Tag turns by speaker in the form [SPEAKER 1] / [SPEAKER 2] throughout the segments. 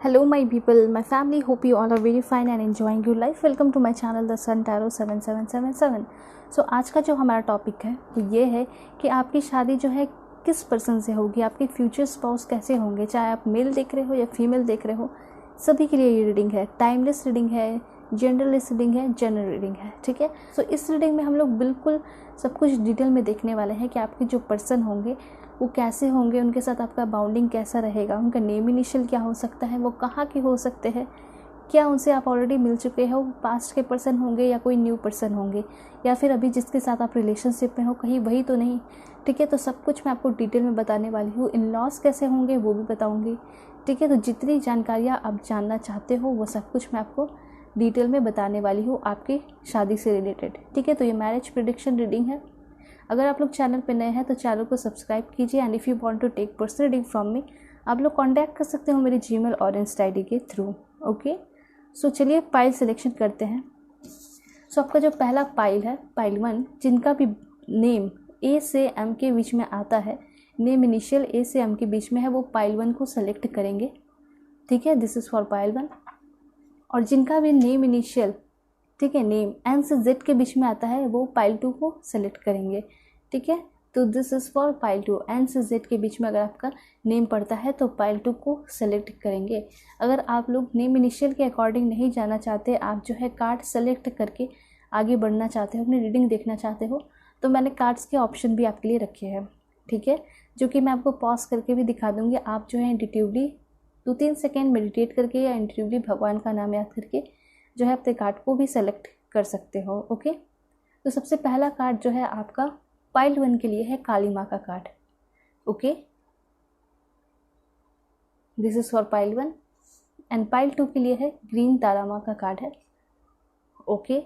[SPEAKER 1] Hello my people, my family, hope you all are very fine and enjoying your life. Welcome to my channel The Sun Tarot 7777. So आज का जो हमारा topic है वो ये है कि आपकी शादी जो है किस पर्सन से होगी, आपके फ्यूचर स्पाउस कैसे होंगे, चाहे आप मेल देख रहे हो या फीमेल देख रहे हो, सभी के लिए ये रीडिंग है। टाइमलेस रीडिंग है, जेंडरलेस रीडिंग है, जनरल रीडिंग है, ठीक है। सो इस रीडिंग में हम लोग बिल्कुल सब कुछ डिटेल में देखने वाले हैं कि आपके जो पर्सन होंगे वो कैसे होंगे, उनके साथ आपका बाउंडिंग कैसा रहेगा, उनका नेम इनिशियल क्या हो सकता है, वो कहाँ के हो सकते हैं, क्या उनसे आप ऑलरेडी मिल चुके हो, पास्ट के पर्सन होंगे या कोई न्यू पर्सन होंगे, या फिर अभी जिसके साथ आप रिलेशनशिप में हो कहीं वही तो नहीं, ठीक है। तो सब कुछ मैं आपको डिटेल में बताने वाली हूँ। इन लॉस कैसे होंगे वो भी बताऊँगी, ठीक है। तो जितनी जानकारियाँ आप जानना चाहते हो वो सब कुछ मैं आपको डिटेल में बताने वाली हूँ आपकी शादी से रिलेटेड, ठीक है। तो ये मैरिज प्रेडिक्शन रीडिंग है। अगर आप लोग चैनल पे नए हैं तो चैनल को सब्सक्राइब कीजिए and if you want to take personal reading from me, आप लोग कांटेक्ट कर सकते हो मेरे जीमेल और इंस्टा आईडी के थ्रू, ओके। सो चलिए पाइल सिलेक्शन करते हैं। सो आपका जो पहला पाइल है, पाइल 1, जिनका भी नेम ए से एम के बीच में आता है, नेम इनिशियल ए से एम के बीच में है, वो पाइल 1 को सेलेक्ट करेंगे, ठीक है। This is for pile 1। और जिनका भी नेम इनिशियल, ठीक है, नेम एन से जेड के बीच में आता है, वो पाइल 2 को सेलेक्ट करेंगे, ठीक है। तो this is for pile 2। N से जेड के बीच में अगर आपका नेम पड़ता है तो पाइल 2 को सेलेक्ट करेंगे। अगर आप लोग नेम इनिशियल के अकॉर्डिंग नहीं जाना चाहते, आप जो है कार्ड सेलेक्ट करके आगे बढ़ना चाहते हो, अपनी रीडिंग देखना चाहते हो, तो मैंने कार्ड्स के ऑप्शन भी आपके लिए रखे हैं, ठीक है, जो कि मैं आपको पॉज करके भी दिखा दूँगी। आप जो है इंट्यूटिवली 2-3 सेकेंड मेडिटेट करके या इंट्यूटिवली भगवान का नाम याद करके जो है अपने कार्ड को भी सेलेक्ट कर सकते हो, ओके। तो सबसे पहला कार्ड जो है आपका पाइल 1 के लिए है काली माँ का card, okay. This is for pile 1 and pile 2 के लिए है ग्रीन तारा माँ का कार्ड है, ओके।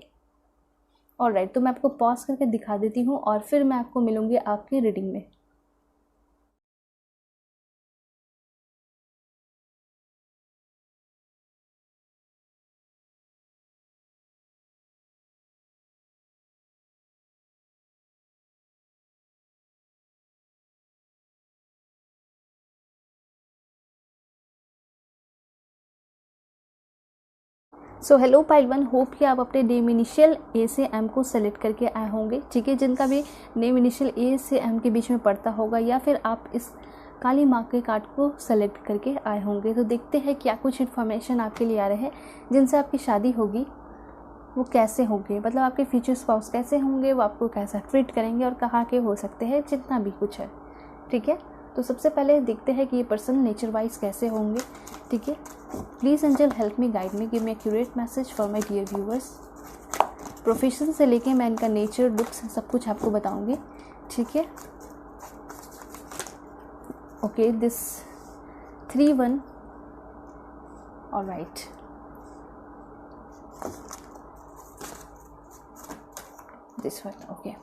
[SPEAKER 1] ऑलराइट, तो मैं आपको पॉज करके दिखा देती हूँ और फिर मैं आपको मिलूंगी आपकी रीडिंग में। सो हेलो पाइल 1, होप कि आप अपने नेम इनिशियल ए से एम को सेलेक्ट करके आए होंगे, ठीक है। जिनका भी नेम इनिशियल ए से एम के बीच में पड़ता होगा या फिर आप इस काली माँ के कार्ड को सेलेक्ट करके आए होंगे। तो देखते हैं क्या कुछ इन्फॉर्मेशन आपके लिए आ रहे हैं जिनसे आपकी शादी होगी वो कैसे होंगे, मतलब आपके फ्यूचर स्पाउस कैसे होंगे, वो आपको कैसा ट्रीट करेंगे और कहाँ के हो सकते हैं, जितना भी कुछ है, ठीक है। तो सबसे पहले देखते हैं कि ये पर्सन नेचर वाइज कैसे होंगे, ठीक है। Please angel help me, guide me, give me accurate message for my dear viewers. Profession से लेके मैं इनका नेचर, लुक्स, सब कुछ आपको बताऊंगी, ठीक है। Okay, this 3-1, alright. This one, okay.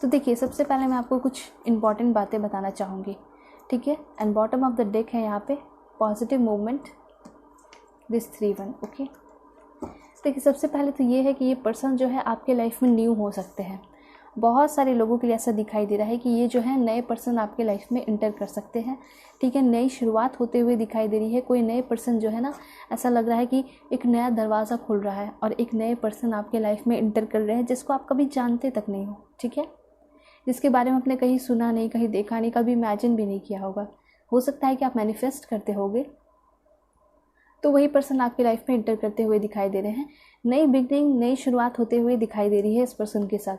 [SPEAKER 1] तो देखिए, सबसे पहले मैं आपको कुछ इंपॉर्टेंट बातें बताना चाहूँगी, ठीक है। And bottom of the deck है यहाँ पे पॉजिटिव मूवमेंट, दिस 3-1, ओके। देखिए, सबसे पहले तो ये है कि ये पर्सन जो है आपके लाइफ में न्यू हो सकते हैं। बहुत सारे लोगों के लिए ऐसा दिखाई दे रहा है कि ये जो है नए पर्सन आपके लाइफ में इंटर कर सकते हैं, ठीक है। नई शुरुआत होते हुए दिखाई दे रही है। कोई नए पर्सन जो है ना, ऐसा लग रहा है कि एक नया दरवाज़ा खुल रहा है और एक नए पर्सन आपके लाइफ में इंटर कर रहे हैं जिसको आप कभी जानते तक नहीं हो, ठीक है। जिसके बारे में आपने कहीं सुना नहीं, कहीं देखा नहीं, कभी इमेजिन भी नहीं किया होगा। हो सकता है कि आप मैनिफेस्ट करते होगे, तो वही पर्सन आपकी लाइफ में इंटर करते हुए दिखाई दे रहे हैं। नई बिगनिंग, नई शुरुआत होते हुए दिखाई दे रही है इस पर्सन के साथ।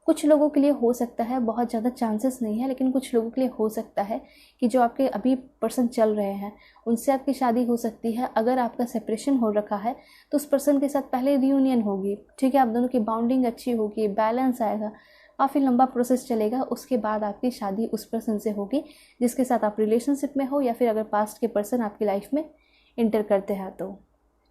[SPEAKER 1] कुछ लोगों के लिए हो सकता है, बहुत ज़्यादा चांसेस नहीं है, लेकिन कुछ लोगों के लिए हो सकता है कि जो आपके अभी पर्सन चल रहे हैं उनसे आपकी शादी हो सकती है। अगर आपका सेपरेशन हो रखा है तो उस पर्सन के साथ पहले रियूनियन होगी, ठीक है। आप दोनों की बाउंडिंग अच्छी होगी, बैलेंस आएगा, काफ़ी लंबा प्रोसेस चलेगा। उसके बाद आपकी शादी उस पर्सन से होगी जिसके साथ आप रिलेशनशिप में हो, या फिर अगर पास्ट के पर्सन आपकी लाइफ में इंटर करते हैं तो,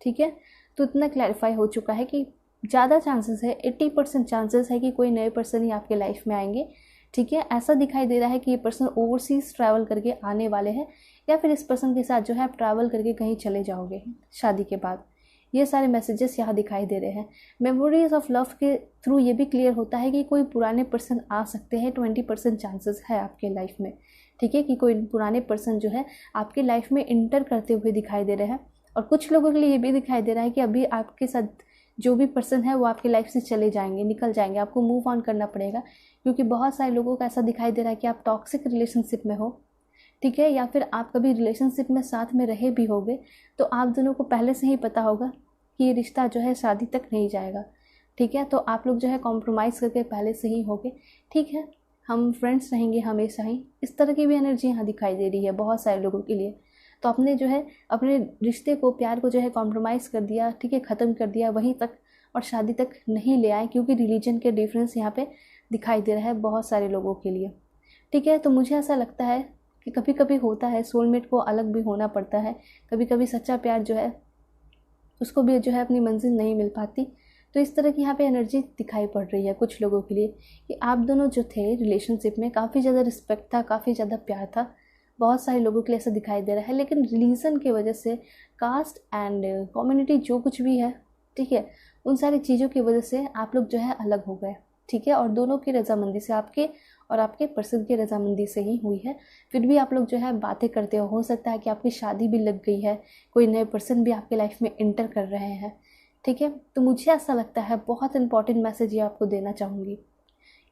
[SPEAKER 1] ठीक है। तो इतना क्लैरिफाई हो चुका है कि ज़्यादा चांसेस है, 80% चांसेस है कि कोई नए पर्सन ही आपके लाइफ में आएंगे, ठीक है। ऐसा दिखाई दे रहा है कि ये पर्सन ओवरसीज़ ट्रैवल करके आने वाले हैं, या फिर इस पर्सन के साथ जो है आप ट्रैवल करके कहीं चले जाओगे शादी के बाद। ये सारे मैसेजेस यहाँ दिखाई दे रहे हैं। मेमोरीज ऑफ लव के थ्रू ये भी क्लियर होता है कि कोई पुराने पर्सन आ सकते हैं। 20% चांसेस है आपके लाइफ में, ठीक है, कि कोई पुराने पर्सन जो है आपकी लाइफ में इंटर करते हुए दिखाई दे रहे हैं। और कुछ लोगों के लिए ये भी दिखाई दे रहा है कि अभी आपके साथ जो भी पर्सन है वो आपकी लाइफ से चले जाएंगे, निकल जाएंगे, आपको मूव ऑन करना पड़ेगा, क्योंकि बहुत सारे लोगों का ऐसा दिखाई दे रहा है कि आप टॉक्सिक रिलेशनशिप में हो, ठीक है, या फिर आप कभी रिलेशनशिप में साथ में रहे भी होगे, तो आप दोनों को पहले से ही पता होगा कि ये रिश्ता जो है शादी तक नहीं जाएगा, ठीक है। तो आप लोग जो है कॉम्प्रोमाइज़ करके पहले से ही होगे, ठीक है, हम फ्रेंड्स रहेंगे हमेशा ही, इस तरह की भी एनर्जी यहाँ दिखाई दे रही है बहुत सारे लोगों के लिए। तो आपने जो है अपने रिश्ते को, प्यार को जो है कॉम्प्रोमाइज़ कर दिया, ठीक है, ख़त्म कर दिया वहीं तक, और शादी तक नहीं ले आए, क्योंकि रिलीजन के डिफरेंस यहाँ पे दिखाई दे रहा है बहुत सारे लोगों के लिए, ठीक है। तो मुझे ऐसा लगता है कि कभी कभी होता है सोलमेट को अलग भी होना पड़ता है, कभी कभी सच्चा प्यार जो है उसको भी जो है अपनी मंजिल नहीं मिल पाती। तो इस तरह की यहाँ पे एनर्जी दिखाई पड़ रही है कुछ लोगों के लिए कि आप दोनों जो थे रिलेशनशिप में काफ़ी ज़्यादा रिस्पेक्ट था, काफ़ी ज़्यादा प्यार था, बहुत सारे लोगों के लिए ऐसा दिखाई दे रहा है, लेकिन रिलीजन की वजह से, कास्ट एंड कम्युनिटी जो कुछ भी है, ठीक है, उन सारी चीज़ों की वजह से आप लोग जो है अलग हो गए, ठीक है, और दोनों की रजामंदी से, आपके और आपके पर्सन की रजामंदी से ही हुई है। फिर भी आप लोग जो है बातें करते हो सकता है कि आपकी शादी भी लग गई है, कोई नए पर्सन भी आपके लाइफ में इंटर कर रहे हैं, ठीक है। तो मुझे ऐसा लगता है बहुत इंपॉर्टेंट मैसेज ये आपको देना चाहूँगी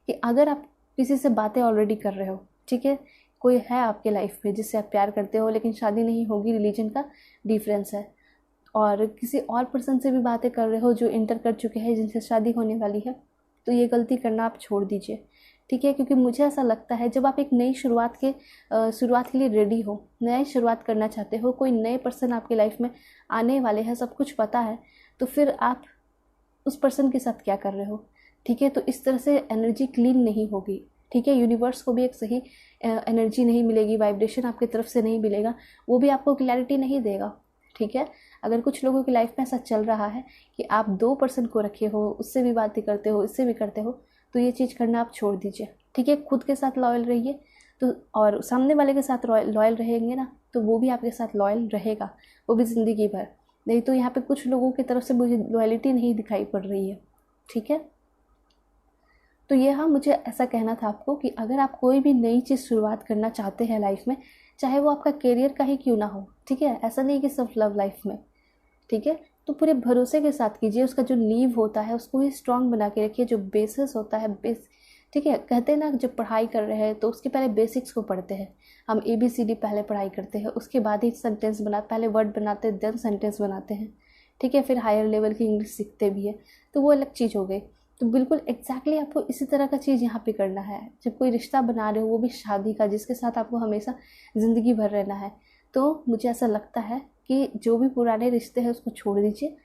[SPEAKER 1] कि अगर आप किसी से बातें ऑलरेडी कर रहे हो, ठीक है, कोई है आपके लाइफ में जिससे आप प्यार करते हो लेकिन शादी नहीं होगी, रिलीजन का डिफरेंस है, और किसी और पर्सन से भी बातें कर रहे हो जो इंटर कर चुके हैं, जिनसे शादी होने वाली है, तो ये गलती करना आप छोड़ दीजिए, ठीक है। क्योंकि मुझे ऐसा लगता है जब आप एक नई शुरुआत के लिए रेडी हो, नई शुरुआत करना चाहते हो, कोई नए पर्सन आपके लाइफ में आने वाले हैं, सब कुछ पता है, तो फिर आप उस पर्सन के साथ क्या कर रहे हो, ठीक है। तो इस तरह से एनर्जी क्लीन नहीं होगी, ठीक है, यूनिवर्स को भी एक सही एनर्जी नहीं मिलेगी, वाइब्रेशन आपकी तरफ से नहीं मिलेगा, वो भी आपको क्लैरिटी नहीं देगा, ठीक है। अगर कुछ लोगों की लाइफ में ऐसा चल रहा है कि आप 2 पर्सन को रखे हो, उससे भी बातें करते हो, इससे भी करते हो, तो ये चीज़ करना आप छोड़ दीजिए, ठीक है। खुद के साथ लॉयल रहिए, तो और सामने वाले के साथ लॉयल रहेंगे ना, तो वो भी आपके साथ लॉयल रहेगा, वो भी ज़िंदगी भर। नहीं तो यहाँ पे कुछ लोगों की तरफ से मुझे लॉयल्टी नहीं दिखाई पड़ रही है, ठीक है। तो ये हाँ, मुझे ऐसा कहना था आपको कि अगर आप कोई भी नई चीज़ शुरुआत करना चाहते हैं लाइफ में, चाहे वो आपका करियर का ही क्यों ना हो, ठीक है, ऐसा नहीं कि सिर्फ लव लाइफ में, ठीक है, तो पूरे भरोसे के साथ कीजिए, उसका जो नींव होता है उसको ही स्ट्रांग बना के रखिए, जो बेसिस होता है ठीक है, कहते हैं ना जब पढ़ाई कर रहे हैं तो उसके पहले बेसिक्स को पढ़ते हैं, हम ABCD पहले पढ़ाई करते हैं, उसके बाद ही सेंटेंस पहले वर्ड बनाते हैं, देन सेंटेंस बनाते हैं, ठीक है, फिर हायर लेवल की इंग्लिश सीखते भी है, तो वो अलग चीज़ हो गई। तो बिल्कुल एग्जैक्टली आपको इसी तरह का चीज़ यहाँ पे करना है, जब कोई रिश्ता बना रहे हो, वो भी शादी का, जिसके साथ आपको हमेशा ज़िंदगी भर रहना है, तो मुझे ऐसा लगता है कि जो भी पुराने रिश्ते हैं उसको छोड़ दीजिए,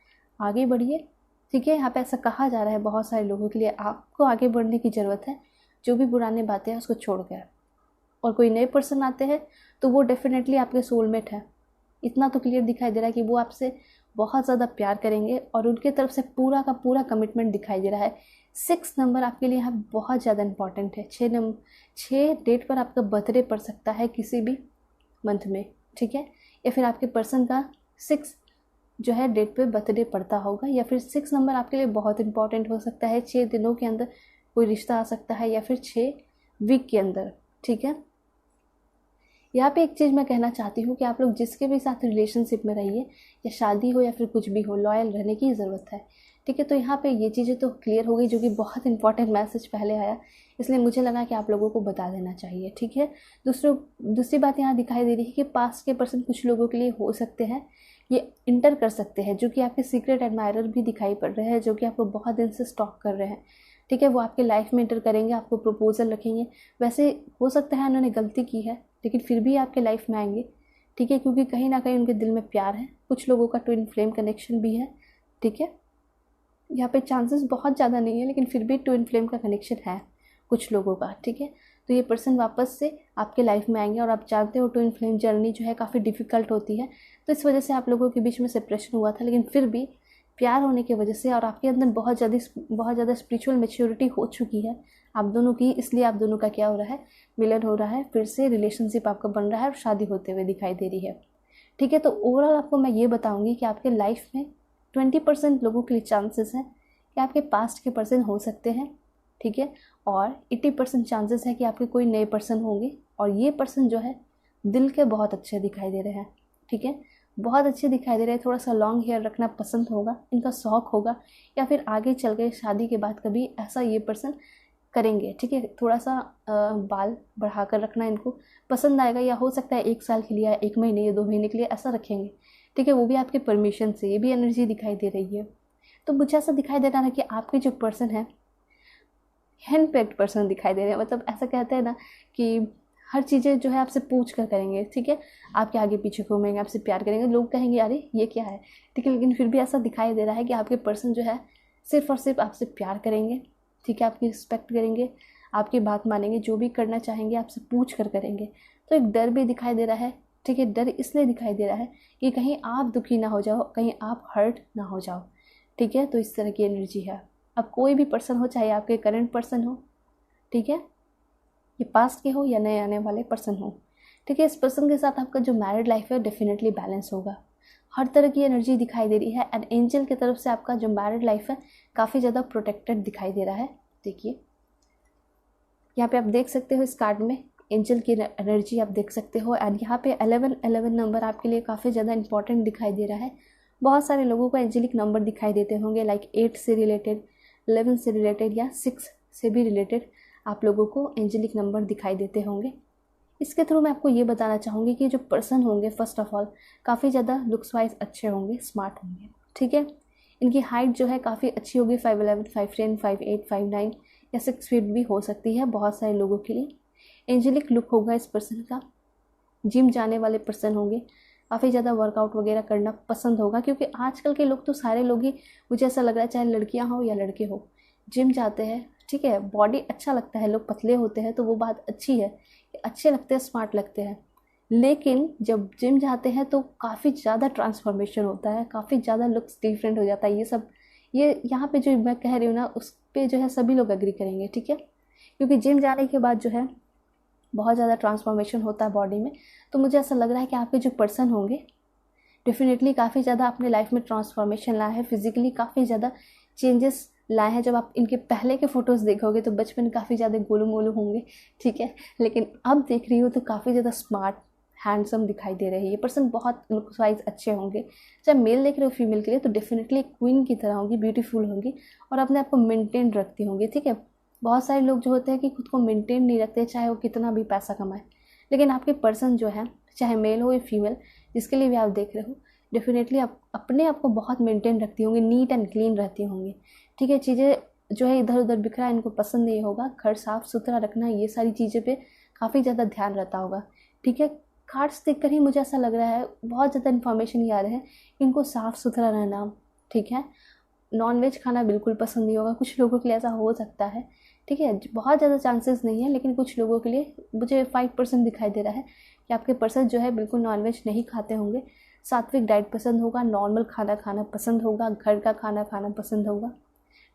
[SPEAKER 1] आगे बढ़िए, ठीक है। यहाँ पे ऐसा कहा जा रहा है बहुत सारे लोगों के लिए, आपको आगे बढ़ने की ज़रूरत है, जो भी पुराने बातें हैं उसको छोड़ कर, और कोई नए पर्सन आते हैं तो वो डेफिनेटली आपके सोलमेट है, इतना तो क्लियर दिखाई दे रहा है कि वो आपसे बहुत ज़्यादा प्यार करेंगे और उनके तरफ से पूरा का पूरा कमिटमेंट दिखाई दे रहा है। 6 नंबर आपके लिए यहाँ बहुत ज़्यादा इंपॉर्टेंट है। 6 डेट पर आपका बर्थडे पड़ सकता है किसी भी मंथ में, ठीक है, या फिर आपके पर्सन का 6 जो है डेट पे बर्थडे पड़ता होगा, या फिर 6 नंबर आपके लिए बहुत इंपॉर्टेंट हो सकता है। 6 दिनों के अंदर कोई रिश्ता आ सकता है, या फिर 6 वीक के अंदर, ठीक है। यहाँ पे एक चीज़ मैं कहना चाहती हूँ कि आप लोग जिसके भी साथ रिलेशनशिप में रहिए, या शादी हो या फिर कुछ भी हो, लॉयल रहने की ज़रूरत है, ठीक है। तो यहाँ पे ये चीज़ें तो क्लियर हो गई, जो कि बहुत इंपॉर्टेंट मैसेज पहले आया, इसलिए मुझे लगा कि आप लोगों को बता देना चाहिए, ठीक है। दूसरी बात यहाँ दिखाई दे रही है कि पास्ट के पर्सन कुछ लोगों के लिए हो सकते हैं, ये इंटर कर सकते हैं, जो कि आपके सीक्रेट एडमायरर भी दिखाई पड़ रहे हैं, जो कि आपको बहुत दिन से स्टॉक कर रहे हैं, ठीक है। वो आपके लाइफ में इंटर करेंगे, आपको प्रपोजल रखेंगे, वैसे हो सकता है उन्होंने गलती की है, लेकिन फिर भी आपके लाइफ में आएंगे, ठीक है, क्योंकि कहीं ना कहीं उनके दिल में प्यार है। कुछ लोगों का ट्विन फ्लेम कनेक्शन भी है, ठीक है। यहाँ पे चांसेस बहुत ज़्यादा नहीं है, लेकिन फिर भी ट्विन फ्लेम का कनेक्शन है कुछ लोगों का, ठीक है। तो ये पर्सन वापस से आपके लाइफ में आएंगे, और आप जानते हो ट्विन फ्लेम जर्नी जो है काफ़ी डिफ़िकल्ट होती है, तो इस वजह से आप लोगों के बीच में सेपरेशन हुआ था, लेकिन फिर भी प्यार होने की वजह से और आपके अंदर बहुत ज़्यादा स्पिरिचुअल मैच्योरिटी हो चुकी है आप दोनों की, इसलिए आप दोनों का क्या हो रहा है, मिलन हो रहा है, फिर से रिलेशनशिप आपका बन रहा है और शादी होते हुए दिखाई दे रही है, ठीक है। तो ओवरऑल आपको मैं ये बताऊंगी कि आपके लाइफ में 20% लोगों के लिए चांसेस हैं कि आपके पास्ट के पर्सन हो सकते हैं, ठीक है, और 80% चांसेस है कि आपके कोई नए पर्सन होंगे, और ये पर्सन जो है दिल के बहुत अच्छे दिखाई दे रहे हैं, ठीक है, बहुत अच्छे दिखाई दे रहे हैं, थोड़ा सा लॉन्ग हेयर रखना पसंद होगा, इनका शौक होगा, या फिर आगे चल के शादी के बाद कभी ऐसा ये पर्सन करेंगे, ठीक है। थोड़ा सा बाल बढ़ा कर रखना इनको पसंद आएगा, या हो सकता है 1 साल के लिए या 1 महीने या 2 महीने के लिए ऐसा रखेंगे, ठीक है, वो भी आपके परमिशन से। ये भी एनर्जी दिखाई दे रही है। तो मुझे ऐसा दिखाई दे रहा है कि आपके जो पर्सन है हैंडपेक्ड पर्सन दिखाई दे रहे हैं। मतलब ऐसा कहते हैं ना कि हर चीज़ें जो है आपसे पूछ कर करेंगे, ठीक है, आपके आगे पीछे घूमेंगे, आपसे प्यार करेंगे, लोग कहेंगे अरे ये क्या है, ठीक है, लेकिन फिर भी ऐसा दिखाई दे रहा है कि आपके पर्सन जो है सिर्फ और सिर्फ आपसे प्यार करेंगे, ठीक है, आपकी रिस्पेक्ट करेंगे, आपकी बात मानेंगे, जो भी करना चाहेंगे आपसे पूछ कर करेंगे। तो एक डर भी दिखाई दे रहा है, ठीक है। डर इसलिए दिखाई दे रहा है कि कहीं आप दुखी ना हो जाओ, कहीं आप हर्ट ना हो जाओ, ठीक है। तो इस तरह की एनर्जी है। अब कोई भी पर्सन हो, चाहे आपके करंट पर्सन हो, ठीक है, ये पास्ट के हो या नए आने वाले पर्सन हो, ठीक है, इस पर्सन के साथ आपका जो मैरिड लाइफ है डेफिनेटली बैलेंस होगा। हर तरह की एनर्जी दिखाई दे रही है एंड एंजल की तरफ से आपका जो मैरिड लाइफ है काफ़ी ज़्यादा प्रोटेक्टेड दिखाई दे रहा है। देखिए यहाँ पे आप देख सकते हो इस कार्ड में एंजल की एनर्जी आप देख सकते हो। एंड यहाँ पे 11 नंबर आपके लिए काफ़ी ज़्यादा इंपॉर्टेंट दिखाई दे रहा है। बहुत सारे लोगों को एंजेलिक नंबर दिखाई देते होंगे, लाइक 8 से रिलेटेड, 11 से रिलेटेड या 6 से भी रिलेटेड आप लोगों को एंजेलिक नंबर दिखाई देते होंगे। इसके थ्रू मैं आपको ये बताना चाहूँगी कि जो पर्सन होंगे फर्स्ट ऑफ ऑल काफ़ी ज़्यादा लुक्स वाइज अच्छे होंगे, स्मार्ट होंगे, ठीक है। इनकी हाइट जो है काफ़ी अच्छी होगी, 5'11", 5'10", 5'8", 5'9" या 6 फीट भी हो सकती है बहुत सारे लोगों के लिए। एंजेलिक लुक होगा इस पर्सन का। जिम जाने वाले पर्सन होंगे, काफ़ी ज़्यादा वर्कआउट वगैरह करना पसंद होगा, क्योंकि आजकल के लोग तो सारे लोग ही, मुझे ऐसा लग रहा है, चाहे लड़कियां हो या लड़के हो, जिम जाते हैं, ठीक है, बॉडी अच्छा लगता है, लोग पतले होते हैं तो वो बात अच्छी है, अच्छे लगते हैं, स्मार्ट लगते हैं। लेकिन जब जिम जाते हैं तो काफ़ी ज़्यादा ट्रांसफॉर्मेशन होता है, काफ़ी ज़्यादा लुक्स डिफरेंट हो जाता है। ये सब ये यहाँ पे जो मैं कह रही हूँ ना, उस पर जो है सभी लोग एग्री करेंगे, ठीक है, क्योंकि जिम जाने के बाद जो है बहुत ज़्यादा ट्रांसफॉर्मेशन होता है बॉडी में। तो मुझे ऐसा लग रहा है कि आपके जो पर्सन होंगे डेफिनेटली काफ़ी ज़्यादा अपने लाइफ में ट्रांसफॉर्मेशन लाए हैं, फिजिकली काफ़ी ज़्यादा चेंजेस लाए हैं। जब आप इनके पहले के फ़ोटोज़ देखोगे तो बचपन काफ़ी ज़्यादा गोलू मोलू होंगे, ठीक है, लेकिन अब देख रही हो तो काफ़ी ज़्यादा स्मार्ट, हैंडसम दिखाई दे रहे हैं। ये पर्सन बहुत लुक्स वाइज अच्छे होंगे। चाहे मेल देख रहे हो फीमेल के लिए, तो डेफिनेटली क्वीन की तरह होंगी, ब्यूटीफुल होंगी और अपने आप को मेंटेन रखती होंगी, ठीक है। बहुत सारे लोग जो होते हैं कि खुद को मेंटेन नहीं रखते, चाहे वो कितना भी पैसा कमाए, लेकिन आपके पर्सन जो है, चाहे मेल हो या फीमेल, जिसके लिए भी आप देख रहे हो, डेफिनेटली आप अपने आप को बहुत मेंटेन रखती होंगी, नीट एंड क्लीन रहती होंगी, ठीक है। चीज़ें जो है इधर उधर बिखरा इनको पसंद नहीं होगा, घर साफ़ सुथरा रखना, ये सारी चीज़ें पे काफ़ी ज़्यादा ध्यान रहता होगा, ठीक है। कार्ड्स देखकर ही मुझे ऐसा लग रहा है, बहुत ज़्यादा इन्फॉर्मेशन ये आ रहा है, इनको साफ़ सुथरा रहना, ठीक है। नॉनवेज खाना बिल्कुल पसंद नहीं होगा, कुछ लोगों के लिए ऐसा हो सकता है, ठीक है, बहुत ज़्यादा चांसेस नहीं है, लेकिन कुछ लोगों के लिए मुझे 5% दिखाई दे रहा है कि आपके पर्सन जो है बिल्कुल नॉनवेज नहीं खाते होंगे। सात्विक डाइट पसंद होगा, नॉर्मल खाना खाना पसंद होगा, घर का खाना खाना पसंद होगा,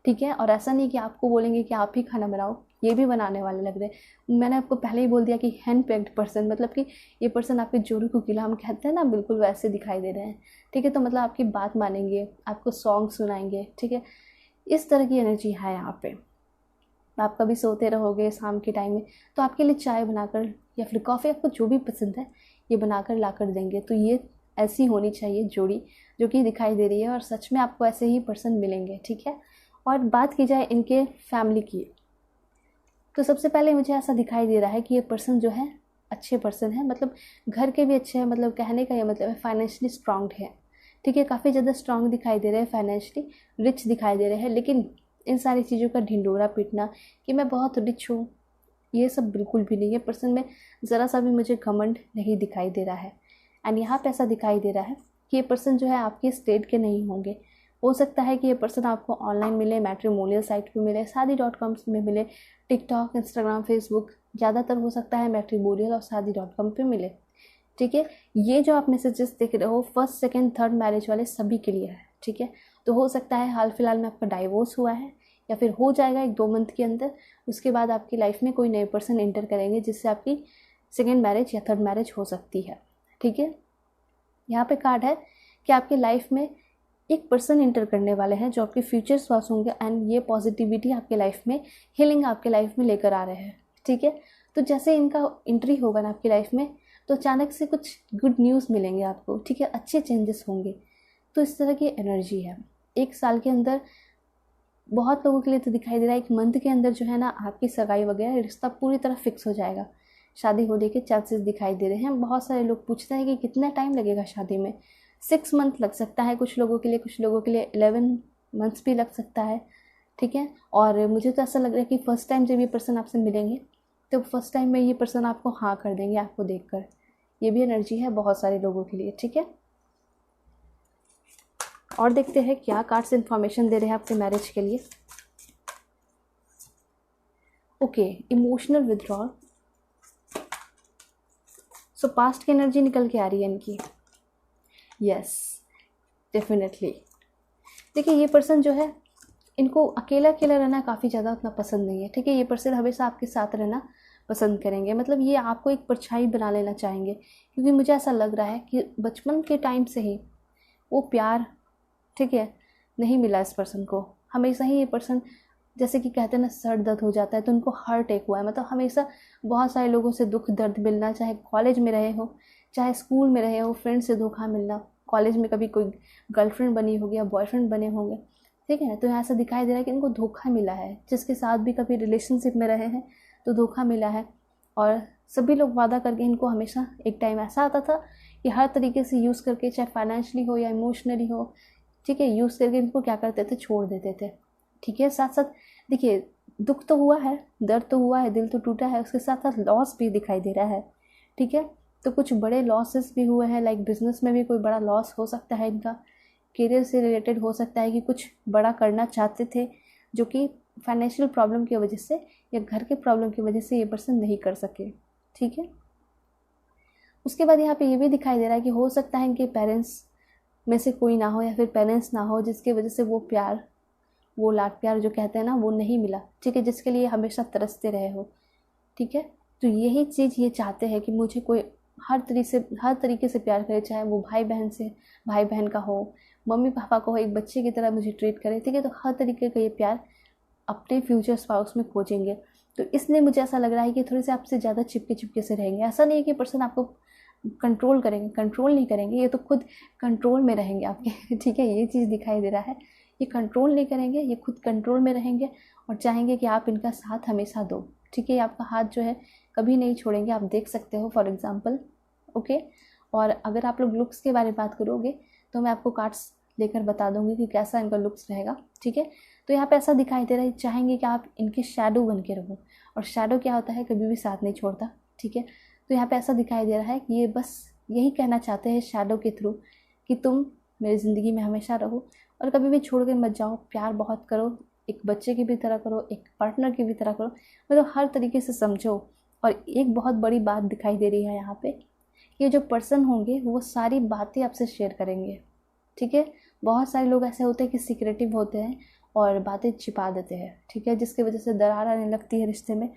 [SPEAKER 1] ठीक है। और ऐसा नहीं कि आपको बोलेंगे कि आप ही खाना बनाओ, ये भी बनाने वाले लग रहे हैं। मैंने आपको पहले ही बोल दिया कि हैंड पैक्ड पर्सन, मतलब कि ये पर्सन आपके जोरू को किला हम कहते हैं ना, बिल्कुल वैसे दिखाई दे रहे हैं, ठीक है। तो मतलब आपकी बात मानेंगे, आपको सॉन्ग सुनाएंगे, ठीक है, इस तरह की एनर्जी है यहाँ पे। आप कभी सोते रहोगे शाम के टाइम में, तो आपके लिए चाय बनाकर या फिर कॉफ़ी, आपको जो भी पसंद है, ये बनाकर ला कर देंगे। तो ये ऐसी होनी चाहिए जोड़ी जो कि दिखाई दे रही है, और सच में आपको ऐसे ही पर्सन मिलेंगे, ठीक है। और बात की जाए इनके फैमिली की, तो सबसे पहले मुझे ऐसा दिखाई दे रहा है कि ये पर्सन जो है अच्छे पर्सन है, मतलब घर के भी अच्छे हैं, मतलब कहने का ये मतलब है फाइनेंशियली स्ट्रांग है, ठीक है, काफ़ी ज़्यादा स्ट्रांग दिखाई दे रहे हैं, फाइनेंशियली रिच दिखाई दे रहे हैं। लेकिन इन सारी चीज़ों का ढिंडोरा पीटना कि मैं बहुत रिच हूँ, ये सब बिल्कुल भी नहीं है। पर्सन में ज़रा सा भी मुझे घमंड नहीं दिखाई दे रहा है। एंड यहाँ पे ऐसा दिखाई दे रहा है कि ये पर्सन जो है आपके स्टेट के नहीं होंगे। हो सकता है कि ये पर्सन आपको ऑनलाइन मिले, मैट्रिमोनियल साइट पे मिले, शादी.com में मिले, टिकटॉक, इंस्टाग्राम, फेसबुक, ज़्यादातर हो सकता है मैट्रिमोनियल और शादी.com पे मिले, ठीक है। ये जो आप मैसेजेस देख रहे हो फर्स्ट, सेकंड, थर्ड मैरिज वाले सभी के लिए है, ठीक है। तो हो सकता है हाल फिलहाल में आपका डाइवोर्स हुआ है या फिर हो जाएगा 1-2 मंथ के अंदर, उसके बाद आपकी लाइफ में कोई नए पर्सन एंटर करेंगे जिससे आपकी सेकेंड मैरिज या थर्ड मैरिज हो सकती है, ठीक है। यहाँ पे कार्ड है कि आपकी लाइफ में एक पर्सन एंटर करने वाले हैं जो आपके फ्यूचर स्वास होंगे, एंड ये पॉजिटिविटी आपके लाइफ में, हीलिंग आपके लाइफ में लेकर आ रहे हैं, ठीक है। तो जैसे इनका एंट्री होगा ना आपकी लाइफ में, तो अचानक से कुछ गुड न्यूज़ मिलेंगे आपको, ठीक है, अच्छे चेंजेस होंगे। तो इस तरह की एनर्जी है। एक साल के अंदर बहुत लोगों के लिए तो दिखाई दे रहा है, एक मंथ के अंदर जो है ना आपकी सगाई वगैरह रिश्ता पूरी तरह फिक्स हो जाएगा, शादी होने के चांसेस दिखाई दे रहे हैं। बहुत सारे लोग पूछते हैं कि कितना टाइम लगेगा शादी में। 6 मंथ लग सकता है कुछ लोगों के लिए, कुछ लोगों के लिए 11 मंथ्स भी लग सकता है, ठीक है। और मुझे तो ऐसा लग रहा है कि फ़र्स्ट टाइम जब ये पर्सन आपसे मिलेंगे तो फर्स्ट टाइम में ये पर्सन आपको हाँ कर देंगे आपको देखकर। ये भी एनर्जी है बहुत सारे लोगों के लिए, ठीक है। और देखते हैं क्या कार्ड्स इन्फॉर्मेशन दे रहे हैं आपके मैरिज के लिए। Okay, emotional withdrawal. सो पास्ट की एनर्जी निकल के आ रही है इनकी। Yes, definitely. देखिए ये पर्सन जो है, इनको अकेला अकेला रहना काफ़ी ज़्यादा उतना पसंद नहीं है, ठीक है। ये पर्सन हमेशा आपके साथ रहना पसंद करेंगे, मतलब ये आपको एक परछाई बना लेना चाहेंगे, क्योंकि मुझे ऐसा लग रहा है कि बचपन के टाइम से ही वो प्यार, ठीक है, नहीं मिला इस पर्सन को। हमेशा ही ये पर्सन, जैसे कि कहते हैं ना सर दर्द हो जाता है, तो उनको हर्ट एक हुआ है, मतलब हमेशा बहुत सारे लोगों से दुख दर्द मिलना, चाहे कॉलेज में रहे हो, चाहे स्कूल में रहे हो, फ्रेंड से धोखा मिलना, कॉलेज में कभी कोई गर्लफ्रेंड बनी होगी या बॉयफ्रेंड बने होंगे, ठीक है। तो ऐसा दिखाई दे रहा है कि इनको धोखा मिला है, जिसके साथ भी कभी रिलेशनशिप में रहे हैं तो धोखा मिला है। और सभी लोग वादा करके इनको, हमेशा एक टाइम ऐसा आता था कि हर तरीके से यूज़ करके, चाहे फाइनेंशियली हो या इमोशनली हो, ठीक है, यूज़ करके इनको क्या करते थे, छोड़ देते थे, ठीक है। साथ साथ देखिए दुख तो हुआ है, दर्द तो हुआ है, दिल तो टूटा है, उसके साथ साथ लॉस भी दिखाई दे रहा है, ठीक है। तो कुछ बड़े लॉसेस भी हुए हैं, लाइक बिजनेस में भी कोई बड़ा लॉस हो सकता है इनका, करियर से रिलेटेड हो सकता है कि कुछ बड़ा करना चाहते थे जो कि फाइनेंशियल प्रॉब्लम की वजह से या घर के प्रॉब्लम की वजह से ये पर्सन नहीं कर सके, ठीक है। उसके बाद यहाँ पे ये भी दिखाई दे रहा है कि हो सकता है इनके पेरेंट्स में से कोई ना हो या फिर पेरेंट्स ना हो, जिसकी वजह से वो प्यार, वो लाड प्यार जो कहते हैं ना, वो नहीं मिला, ठीक है, जिसके लिए हमेशा तरसते रहे हो, ठीक है। तो यही चीज़ ये चाहते हैं कि मुझे कोई हर तरीके से प्यार करे, चाहे वो भाई बहन का हो, मम्मी पापा को हो, एक बच्चे की तरह मुझे ट्रीट करे, ठीक है। तो हर तरीके का ये प्यार अपने फ्यूचर स्पाउस में खोजेंगे। तो इसलिए मुझे ऐसा लग रहा है कि थोड़े से आपसे ज़्यादा चिपके से रहेंगे। ऐसा नहीं है कि पर्सन आपको कंट्रोल करेंगे, कंट्रोल नहीं करेंगे, ये तो खुद कंट्रोल में रहेंगे आपके, ठीक है। ये चीज़ दिखाई दे रहा है, ये कंट्रोल नहीं करेंगे, ये खुद कंट्रोल में रहेंगे और चाहेंगे कि आप इनका साथ हमेशा दो, ठीक है। आपका हाथ जो है कभी नहीं छोड़ेंगे, आप देख सकते हो फॉर एग्ज़ाम्पल, ओके। और अगर आप लोग लुक्स के बारे में बात करोगे तो मैं आपको कार्ड्स लेकर बता दूंगी कि कैसा इनका लुक्स रहेगा, ठीक है। तो यहाँ पे ऐसा दिखाई दे रहा है, चाहेंगे कि आप इनके शैडो बन के रहो, और शैडो क्या होता है, कभी भी साथ नहीं छोड़ता, ठीक है। तो यहाँ पे ऐसा दिखाई दे रहा है कि ये बस यही कहना चाहते हैं शैडो के थ्रू कि तुम मेरी ज़िंदगी में हमेशा रहो और कभी भी छोड़ के मत जाओ, प्यार बहुत करो, एक बच्चे की भी तरह करो, एक पार्टनर की भी तरह करो, मतलब हर तरीके से समझो। और एक बहुत बड़ी बात दिखाई दे रही है यहाँ पे, ये जो पर्सन होंगे वो सारी बातें आपसे शेयर करेंगे, ठीक है। बहुत सारे लोग ऐसे होते हैं कि सीक्रेटिव होते हैं और बातें छिपा देते हैं, ठीक है, जिसकी वजह से दरार आने लगती है रिश्ते में,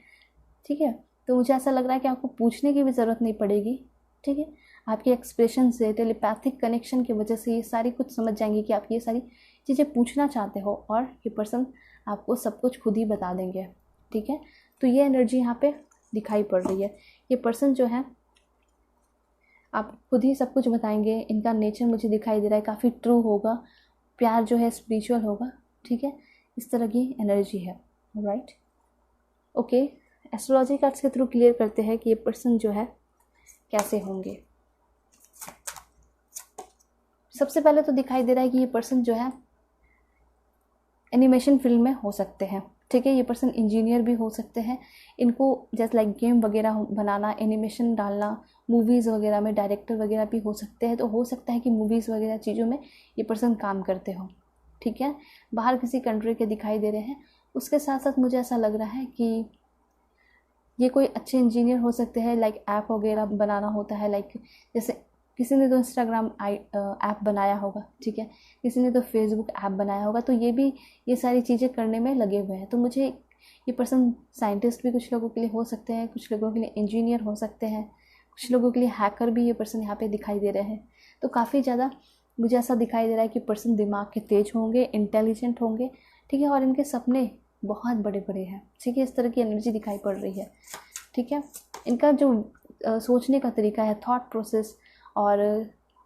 [SPEAKER 1] ठीक है। तो मुझे ऐसा लग रहा है कि आपको पूछने की भी ज़रूरत नहीं पड़ेगी, ठीक है। आपके एक्सप्रेशन से, टेलीपैथिक कनेक्शन की वजह से ये सारी कुछ समझ जाएंगे कि आप ये सारी चीज़ें पूछना चाहते हो, और ये पर्सन आपको सब कुछ खुद ही बता देंगे, ठीक है। तो ये एनर्जी यहाँ पे दिखाई पड़ रही है। ये पर्सन जो है आप खुद ही सब कुछ बताएंगे। इनका नेचर मुझे दिखाई दे रहा है काफ़ी ट्रू होगा, प्यार जो है स्पिरिचुअल होगा, ठीक है। इस तरह की एनर्जी है, राइट। ओके, एस्ट्रोलॉजी कार्ड्स के थ्रू क्लियर करते हैं कि ये पर्सन जो है कैसे होंगे। सबसे पहले तो दिखाई दे रहा है कि ये पर्सन जो है एनिमेशन फील्ड में हो सकते हैं, ठीक है। ये पर्सन इंजीनियर भी हो सकते हैं, इनको जैसे लाइक गेम वगैरह बनाना, एनिमेशन डालना, मूवीज़ वगैरह में डायरेक्टर वगैरह भी हो सकते हैं। तो हो सकता है कि मूवीज़ वगैरह चीज़ों में ये पर्सन काम करते हो, ठीक है। बाहर किसी कंट्री के दिखाई दे रहे हैं। उसके साथ साथ मुझे ऐसा लग रहा है कि ये कोई अच्छे इंजीनियर हो सकते हैं, लाइक ऐप वगैरह बनाना होता है, लाइक जैसे किसी ने तो इंस्टाग्राम ऐप बनाया होगा, ठीक है, किसी ने तो फेसबुक ऐप बनाया होगा, तो ये सारी चीज़ें करने में लगे हुए हैं। तो मुझे ये पर्सन साइंटिस्ट भी कुछ लोगों के लिए हो सकते हैं, कुछ लोगों के लिए इंजीनियर हो सकते हैं, कुछ लोगों के लिए हैकर भी ये पर्सन यहाँ पे दिखाई दे रहे हैं। तो काफ़ी ज़्यादा मुझे ऐसा दिखाई दे रहा है कि पर्सन दिमाग के तेज होंगे, इंटेलिजेंट होंगे, ठीक है, और इनके सपने बहुत बड़े बड़े हैं, ठीक है। इस तरह की एनर्जी दिखाई पड़ रही है, ठीक है। इनका जो सोचने का तरीका है, थॉट प्रोसेस और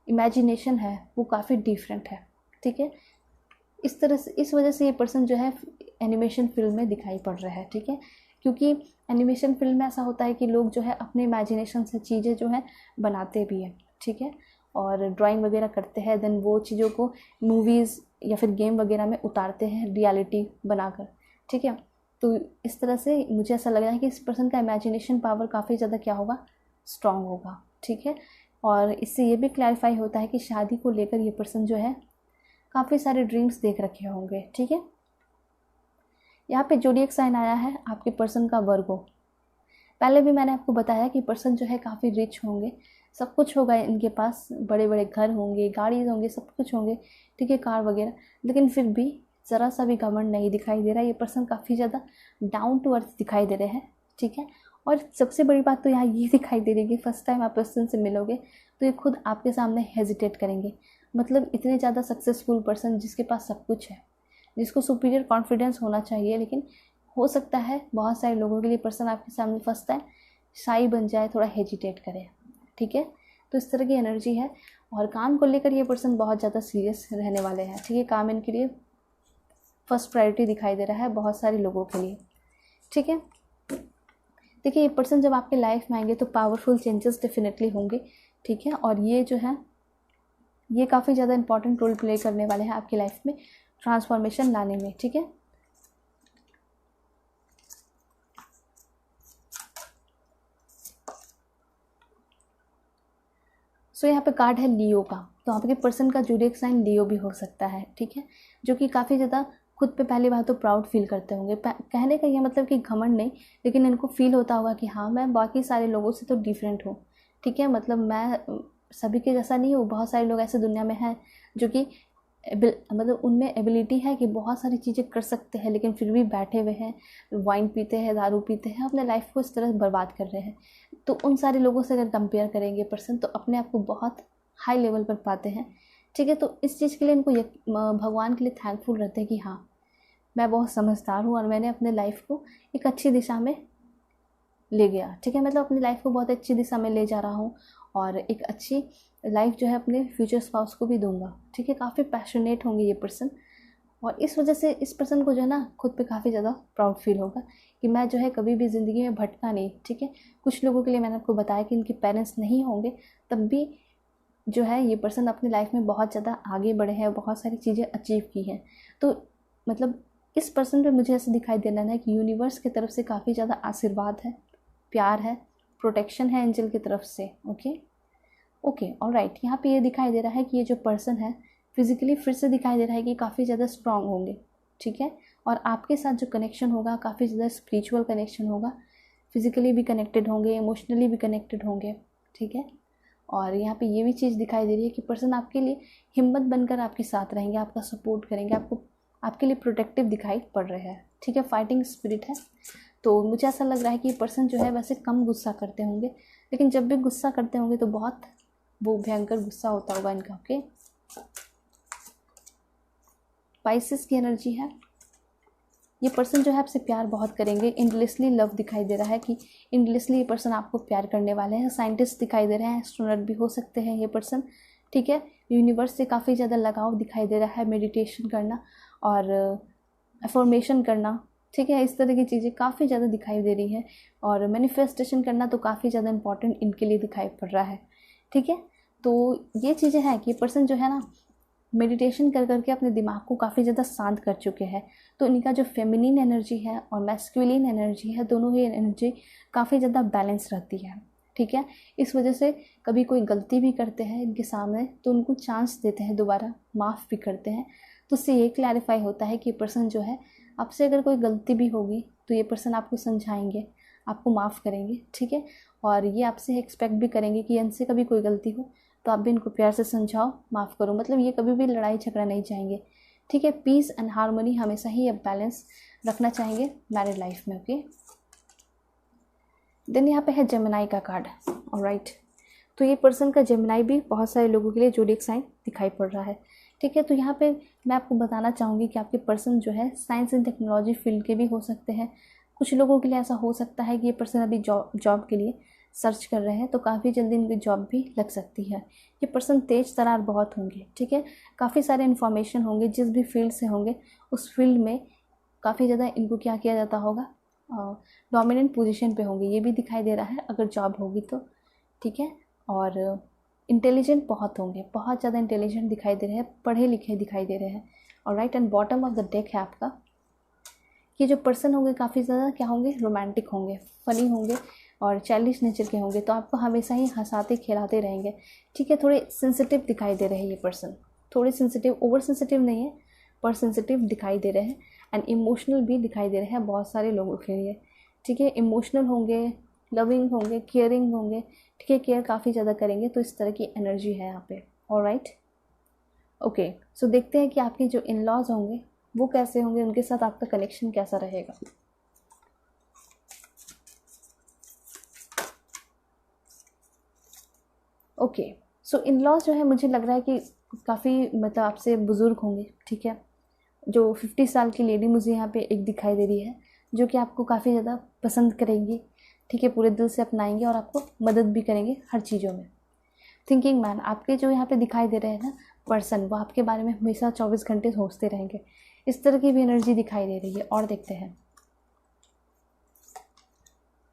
[SPEAKER 1] इमेजिनेशन है, वो काफ़ी डिफरेंट है। ठीक है, इस तरह से, इस वजह से ये पर्सन जो है एनिमेशन फिल्म में दिखाई पड़ रहा है। ठीक है, क्योंकि एनिमेशन फिल्म में ऐसा होता है कि लोग जो है अपने इमेजिनेशन से चीज़ें जो है बनाते भी हैं। ठीक है, और ड्राइंग वगैरह करते हैं, देन वो चीज़ों को मूवीज़ या फिर गेम वगैरह में उतारते हैं रियलिटी बनाकर। ठीक है, तो इस तरह से मुझे ऐसा लग रहा है कि इस पर्सन का इमेजिनेशन पावर काफ़ी ज़्यादा क्या होगा, स्ट्रांग होगा। ठीक है, और इससे ये भी क्लैरिफाई होता है कि शादी को लेकर ये पर्सन जो है काफ़ी सारे ड्रीम्स देख रखे होंगे। ठीक है, यहाँ पे ज़ोडिएक साइन आया है आपके पर्सन का वर्गो। पहले भी मैंने आपको बताया कि पर्सन जो है काफ़ी रिच होंगे, सब कुछ होगा इनके पास, बड़े बड़े घर होंगे, गाड़ी होंगे, सब कुछ होंगे। ठीक है, कार वगैरह, लेकिन फिर भी ज़रा सा भी घमंड नहीं दिखाई दे रहा। ये पर्सन काफ़ी ज़्यादा डाउन टू अर्थ दिखाई दे रहे हैं। ठीक है, और सबसे बड़ी बात तो यहाँ ये दिखाई दे रही है कि फर्स्ट टाइम आप पर्सन से मिलोगे तो ये खुद आपके सामने हेजिटेट करेंगे। मतलब इतने ज़्यादा सक्सेसफुल पर्सन जिसके पास सब कुछ है, जिसको सुपीरियर कॉन्फिडेंस होना चाहिए, लेकिन हो सकता है बहुत सारे लोगों के लिए पर्सन आपके सामने फर्स्ट टाइम शाई बन जाए, थोड़ा हेजिटेट करे। ठीक है, तो इस तरह की एनर्जी है। और काम को लेकर ये पर्सन बहुत ज़्यादा सीरियस रहने वाले हैं। ठीक है, काम इनके लिए फर्स्ट प्रायोरिटी दिखाई दे रहा है बहुत सारे लोगों के लिए। ठीक है, देखिए ये पर्सन जब आपके लाइफ में आएंगे तो पावरफुल चेंजेस डेफिनेटली होंगे। ठीक है, और ये जो है ये काफ़ी ज़्यादा इंपॉर्टेंट रोल प्ले करने वाले हैं आपकी लाइफ में ट्रांसफॉर्मेशन लाने में। ठीक है, सो यहाँ पे कार्ड है लियो का, तो आपके पर्सन का ज़ोडिएक साइन लियो भी हो सकता है। ठीक है, जो कि काफ़ी ज़्यादा खुद पे पहली बात तो प्राउड फील करते होंगे। कहने का ये मतलब कि घमंड नहीं, लेकिन इनको फील होता होगा कि हाँ मैं बाकी सारे लोगों से तो डिफरेंट हूँ। ठीक है, मतलब मैं सभी के जैसा नहीं हूँ। बहुत सारे लोग ऐसे दुनिया में हैं जो कि मतलब उनमें एबिलिटी है कि बहुत सारी चीज़ें कर सकते हैं, लेकिन फिर भी बैठे हुए हैं, वाइन पीते हैं, दारू पीते हैं, अपने लाइफ को इस तरह बर्बाद कर रहे हैं। तो उन सारे लोगों से अगर कंपेयर करेंगे पर्सन तो अपने आप को बहुत हाई लेवल पर पाते हैं। ठीक है, तो इस चीज़ के लिए इनको भगवान के लिए थैंकफुल रहते हैं कि हाँ मैं बहुत समझदार हूँ और मैंने अपने लाइफ को एक अच्छी दिशा में ले गया। ठीक है, मतलब अपनी लाइफ को बहुत अच्छी दिशा में ले जा रहा हूँ और एक अच्छी लाइफ जो है अपने फ्यूचर स्पाउस को भी दूंगा। ठीक है, काफ़ी पैशनेट होंगे ये पर्सन और इस वजह से इस पर्सन को जो है ना खुद पे काफ़ी ज़्यादा प्राउड फील होगा कि मैं जो है कभी भी ज़िंदगी में भटका नहीं। ठीक है, कुछ लोगों के लिए मैंने आपको बताया कि इनके पेरेंट्स नहीं होंगे, तब भी जो है ये पर्सन अपनी लाइफ में बहुत ज़्यादा आगे बढ़े हैं, बहुत सारी चीज़ें अचीव की हैं। तो मतलब इस पर्सन पे मुझे ऐसा दिखाई दे रहा है कि यूनिवर्स की तरफ से काफ़ी ज़्यादा आशीर्वाद है, प्यार है, प्रोटेक्शन है एंजल की तरफ से। ओके ऑलराइट, यहाँ पे ये दिखाई दे रहा है कि ये जो पर्सन है फिज़िकली फिर से दिखाई दे रहा है कि काफ़ी ज़्यादा स्ट्रांग होंगे। ठीक है, और आपके साथ जो कनेक्शन होगा काफ़ी ज़्यादा स्पिरिचुअल कनेक्शन होगा, फिज़िकली भी कनेक्टेड होंगे, इमोशनली भी कनेक्टेड होंगे। ठीक है, और यहाँ पे ये भी चीज़ दिखाई दे रही है कि पर्सन आपके लिए हिम्मत बनकर आपके साथ रहेंगे, आपका सपोर्ट करेंगे, आपके लिए प्रोटेक्टिव दिखाई पड़ रहे हैं। ठीक है, फाइटिंग स्पिरिट है। तो मुझे ऐसा लग रहा है कि ये पर्सन जो है वैसे कम गुस्सा करते होंगे, लेकिन जब भी गुस्सा करते होंगे तो बहुत वो भयंकर गुस्सा होता होगा इनका। ओके, पाइसेस की एनर्जी है। ये पर्सन जो है आपसे प्यार बहुत करेंगे, इंडलेसली लव दिखाई दे रहा है कि इंडलेसली ये पर्सन आपको प्यार करने वाले हैं। साइंटिस्ट दिखाई दे रहे हैं, एस्ट्रोनॉट भी हो सकते हैं ये पर्सन। ठीक है, यूनिवर्स से काफ़ी ज़्यादा लगाव दिखाई दे रहा है, मेडिटेशन करना और अफर्मेशन करना। ठीक है, इस तरह की चीज़ें काफ़ी ज़्यादा दिखाई दे रही है और मैनिफेस्टेशन करना तो काफ़ी ज़्यादा इंपॉर्टेंट इनके लिए दिखाई पड़ रहा है। ठीक है, तो ये चीज़ें हैं कि पर्सन जो है ना मेडिटेशन कर करके अपने दिमाग को काफ़ी ज़्यादा शांत कर चुके हैं। तो इनका जो फेमिनिन एनर्जी है और मैस्कुलिन एनर्जी है, दोनों ही एनर्जी काफ़ी ज़्यादा बैलेंस रहती है। ठीक है, इस वजह से कभी कोई गलती भी करते हैं इनके सामने तो उनको चांस देते हैं, दोबारा माफ़ भी करते हैं। तो उससे ये क्लैरिफाई होता है कि ये पर्सन जो है आपसे अगर कोई गलती भी होगी तो ये पर्सन आपको समझाएंगे, आपको माफ़ करेंगे। ठीक है, और ये आपसे एक्सपेक्ट भी करेंगे कि इनसे कभी कोई गलती हो तो आप भी इनको प्यार से समझाओ, माफ़ करो। मतलब ये कभी भी लड़ाई झगड़ा नहीं चाहेंगे। ठीक है, पीस एंड हार्मनी हमेशा ही अब बैलेंस रखना चाहेंगे मैरिड लाइफ में। ओके, देन यहाँ पे है जेमिनाई का कार्ड। ऑलराइट, तो ये पर्सन का जेमिनाई भी बहुत सारे लोगों के लिए ज़ोडिएक साइन दिखाई पड़ रहा है। ठीक है, तो यहाँ पे मैं आपको बताना चाहूँगी कि आपके पर्सन जो है साइंस एंड टेक्नोलॉजी फील्ड के भी हो सकते हैं। कुछ लोगों के लिए ऐसा हो सकता है कि ये पर्सन अभी जॉब के लिए सर्च कर रहे हैं तो काफ़ी जल्दी इनकी जॉब भी लग सकती है। ये पर्सन तेज तर्रार बहुत होंगे, ठीक है, काफ़ी सारे इन्फॉर्मेशन होंगे, जिस भी फील्ड से होंगे उस फील्ड में काफ़ी ज़्यादा इनको क्या किया जाता होगा, डोमिनेंट पोजीशन पे होंगे, ये भी दिखाई दे रहा है अगर जॉब होगी तो, ठीक है। और इंटेलिजेंट बहुत होंगे, बहुत ज़्यादा इंटेलिजेंट दिखाई दे रहे हैं, पढ़े लिखे दिखाई दे रहे हैं। और right and bottom of the deck है आपका, ये जो पर्सन होंगे काफ़ी ज़्यादा क्या होंगे, रोमांटिक होंगे, फनी होंगे और चाइल्डिश नेचर के होंगे, तो आपको हमेशा ही हंसाते खिलाते रहेंगे, ठीक है। थोड़े सेंसिटिव दिखाई दे रहे हैं ये पर्सन, थोड़े सेंसिटिव, ओवर सेंसिटिव नहीं है पर सेंसिटिव दिखाई दे रहे हैं। एंड इमोशनल भी दिखाई दे रहे हैं बहुत सारे लोगों के लिए, ठीक है। इमोशनल होंगे, लविंग होंगे, केयरिंग होंगे, ठीक है, केयर काफ़ी ज़्यादा करेंगे, तो इस तरह की एनर्जी है यहाँ पे। ऑलराइट, ओके, सो देखते हैं कि आपके जो इन लॉज होंगे वो कैसे होंगे, उनके साथ आपका कनेक्शन कैसा रहेगा। ओके, सो इन लॉज जो है मुझे लग रहा है कि काफ़ी मतलब आपसे बुज़ुर्ग होंगे, ठीक है। जो 50 साल की लेडी मुझे यहाँ पे एक दिखाई दे रही है, जो कि आपको काफ़ी ज़्यादा पसंद करेंगी, ठीक है, पूरे दिल से अपनाएंगे और आपको मदद भी करेंगे हर चीज़ों में। थिंकिंग मैन आपके जो यहाँ पे दिखाई दे रहे हैं ना पर्सन, वो आपके बारे में हमेशा 24 घंटे सोचते रहेंगे, इस तरह की भी एनर्जी दिखाई दे रही है। और देखते हैं,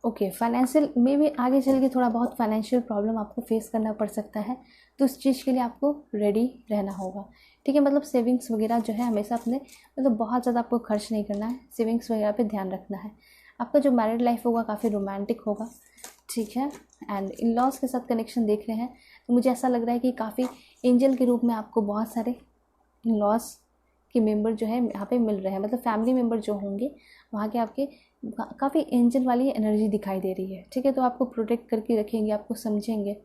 [SPEAKER 1] ओके, फाइनेंशियल में भी आगे चल के थोड़ा बहुत फाइनेंशियल प्रॉब्लम आपको फेस करना पड़ सकता है, तो उस चीज़ के लिए आपको रेडी रहना होगा, ठीक है। मतलब सेविंग्स वगैरह जो है हमेशा अपने मतलब बहुत ज़्यादा आपको खर्च नहीं करना है, सेविंग्स वगैरह पे ध्यान रखना है। आपका जो मैरिड लाइफ होगा काफ़ी रोमांटिक होगा, ठीक है। एंड इन लॉज के साथ कनेक्शन देख रहे हैं तो मुझे ऐसा लग रहा है कि काफ़ी एंजल के रूप में आपको बहुत सारे इन लॉज के मेंबर जो है यहाँ पे मिल रहे हैं, मतलब फैमिली मेंबर जो होंगे वहाँ के आपके काफ़ी एंजल वाली एनर्जी दिखाई दे रही है, ठीक है। तो आपको प्रोटेक्ट करके रखेंगे, आपको समझेंगे,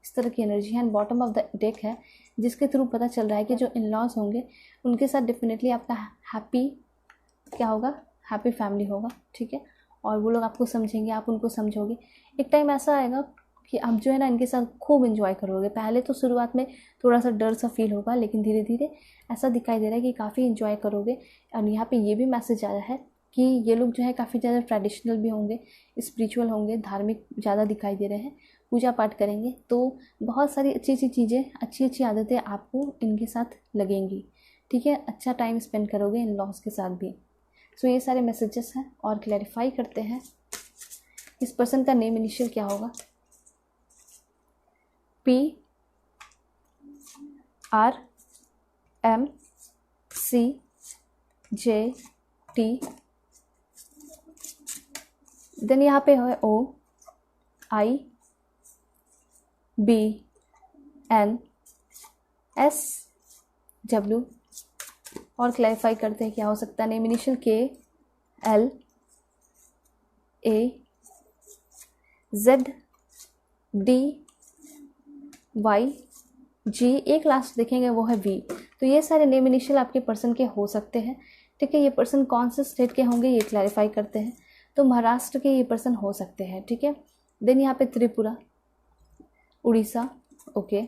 [SPEAKER 1] इस तरह की एनर्जी है। And bottom of the deck है, जिसके थ्रू पता चल रहा है कि जो इन लॉज होंगे उनके साथ डेफिनेटली आपका हैप्पी क्या होगा, हैप्पी फैमिली होगा, ठीक है। और वो लोग आपको समझेंगे, आप उनको समझोगे। एक टाइम ऐसा आएगा कि आप जो है ना इनके साथ खूब एंजॉय करोगे। पहले तो शुरुआत में थोड़ा सा डर सा फील होगा, लेकिन धीरे धीरे ऐसा दिखाई दे रहा है कि काफ़ी एंजॉय करोगे। और यहाँ पे ये भी मैसेज आया है कि ये लोग जो है काफ़ी ज़्यादा ट्रेडिशनल भी होंगे, स्पिरिचुअल होंगे, धार्मिक ज़्यादा दिखाई दे रहे हैं, पूजा पाठ करेंगे, तो बहुत सारी अच्छी अच्छी चीज़ें, अच्छी अच्छी आदतें आपको इनके साथ लगेंगी, ठीक है। अच्छा टाइम स्पेंड करोगे इन लॉज के साथ भी। सो ये सारे मैसेजेस हैं। और क्लैरिफाई करते हैं इस पर्सन का नेम इनिशियल क्या होगा, PRMC JT, देन यहाँ पे है OIBNSW। और क्लैरिफाई करते हैं क्या हो सकता है, नेम इनिशियल KLAZDYG, एक लास्ट देखेंगे वो है V। तो ये सारे नेम इनिशियल आपके पर्सन के हो सकते हैं, ठीक है। ये पर्सन कौन से स्टेट के होंगे ये क्लैरिफाई करते हैं, तो महाराष्ट्र के ये पर्सन हो सकते हैं, ठीक है। देन यहाँ पे त्रिपुरा, उड़ीसा, ओके।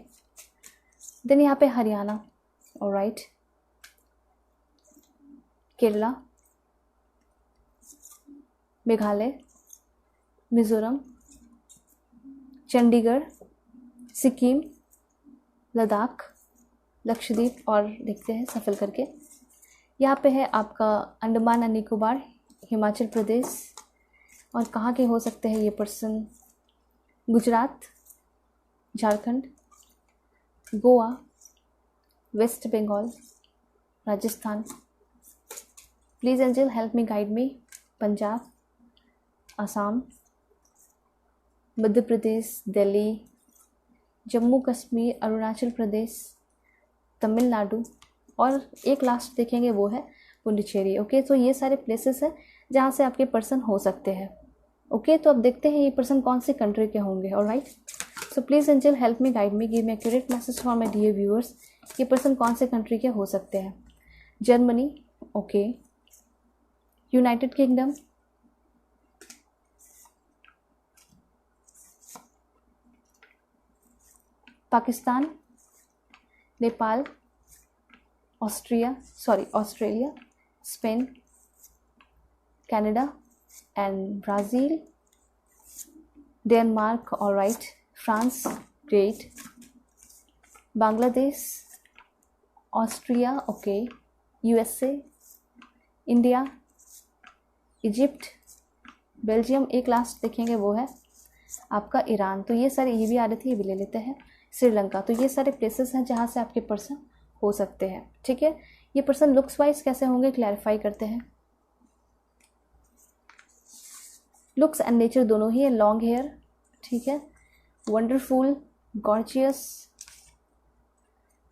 [SPEAKER 1] देन यहाँ पे हरियाणा, ऑलराइट, केरला, मेघालय, मिज़ोरम, चंडीगढ़, सिक्किम, लद्दाख, लक्षद्वीप। और देखते हैं सफल करके, यहाँ पे है आपका अंडमान एंड निकोबार, हिमाचल प्रदेश। और कहाँ के हो सकते हैं ये person, Gujarat, Jharkhand, Goa, West Bengal, Rajasthan. Please angel help me, guide me, Punjab, Assam, Madhya Pradesh, Delhi, Jammu Kashmir, Arunachal Pradesh, Tamil Nadu. और एक लास्ट देखेंगे वो है पुडुचेरी, ओके। तो ये सारे प्लेसेस हैं जहाँ से आपके पर्सन हो सकते हैं, ओके। तो अब देखते हैं ये पर्सन कौन से कंट्री के होंगे, alright. So please angel help me, guide me, give me accurate message for my dear viewers, ये पर्सन कौन से कंट्री के हो सकते हैं। Germany, okay. United Kingdom, Pakistan, Nepal, Australia, Spain, Canada and Brazil, Denmark, alright, France, great, Bangladesh, Austria, okay, USA, India, Egypt, Belgium, एक last देखेंगे वो है आपका ईरान। तो ये सारे, ये भी आ रहे थे, ये भी ले लेते हैं, श्रीलंका। तो ये सारे प्लेसेस हैं जहाँ से आपके पर्सन हो सकते हैं। ठीक है, ये पर्सन लुक्स वाइज कैसे होंगे क्लैरिफाई करते हैं। लुक्स एंड नेचर दोनों ही है, लॉन्ग हेयर, ठीक है, वंडरफुल, गॉर्जियस,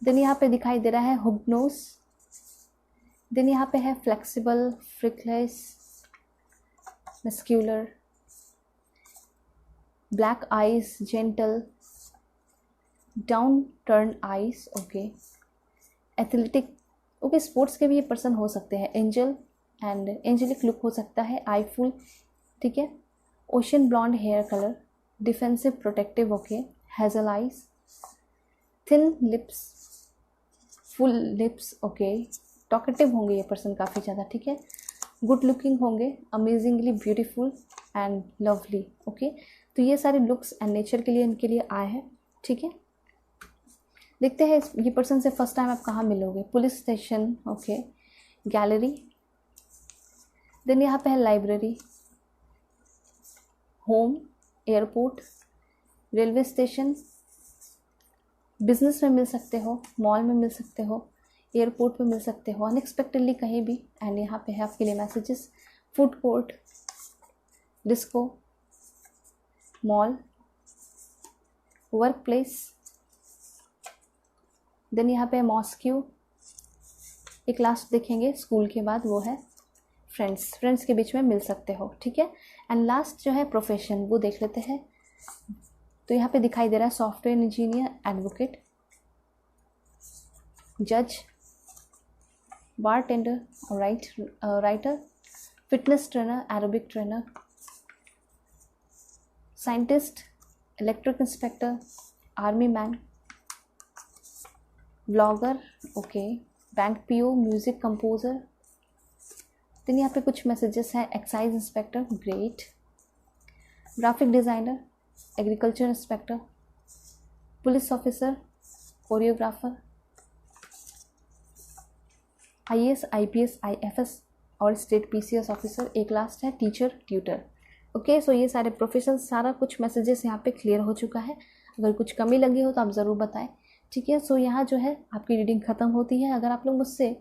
[SPEAKER 1] देन यहाँ पे दिखाई दे रहा है हुक नोज, देन यहाँ पे है flexible, freckles, muscular, black eyes, gentle, down turn eyes, okay, athletic, okay, sports के भी ये पर्सन हो सकते हैं, एंजल एंड एंजेलिक लुक हो सकता है, आईफुल, ठीक है, ocean blonde hair colour, defensive, protective, okay, hazel eyes, thin lips, full lips, okay, talkative होंगे ये पर्सन काफ़ी ज़्यादा, ठीक है, गुड लुकिंग होंगे, amazingly beautiful and lovely, okay. तो ये सारे लुक्स एंड नेचर के लिए इनके लिए आए हैं, ठीक है। देखते हैं ये पर्सन से फर्स्ट टाइम आप कहाँ मिलोगे। Police station, okay, gallery, then यहाँ पे है library, home, airport, railway station, business में मिल सकते हो, मॉल में मिल सकते हो, एयरपोर्ट पे मिल सकते हो, अनएक्सपेक्टेडली कहीं भी। एंड यहाँ पे है आपके लिए messages, food court, disco, mall, work place, then यहाँ पे मॉस्क्यू, एक लास्ट देखेंगे स्कूल के बाद, वो है फ्रेंड्स, फ्रेंड्स के बीच में मिल सकते हो, ठीक है। एंड लास्ट जो है प्रोफेशन, वो देख लेते हैं। तो यहाँ पे दिखाई दे रहा है सॉफ्टवेयर इंजीनियर, एडवोकेट, जज, bartender, writer, fitness trainer, aerobic trainer, scientist, electric inspector, army man, blogger, okay, bank PO, music composer, then यहाँ पे कुछ मैसेजेस हैं, excise inspector, great, graphic designer, agriculture inspector, police officer, choreographer, IAS, IPS, IFS और state PCS officer, एक last है teacher, tutor, okay. So ये सारे profession, सारा कुछ मैसेजेस यहाँ पे क्लियर हो चुका है। अगर कुछ कमी लगी हो तो आप ज़रूर बताएं, ठीक है। सो यहाँ जो है आपकी रीडिंग ख़त्म होती है। अगर आप लोग मुझसे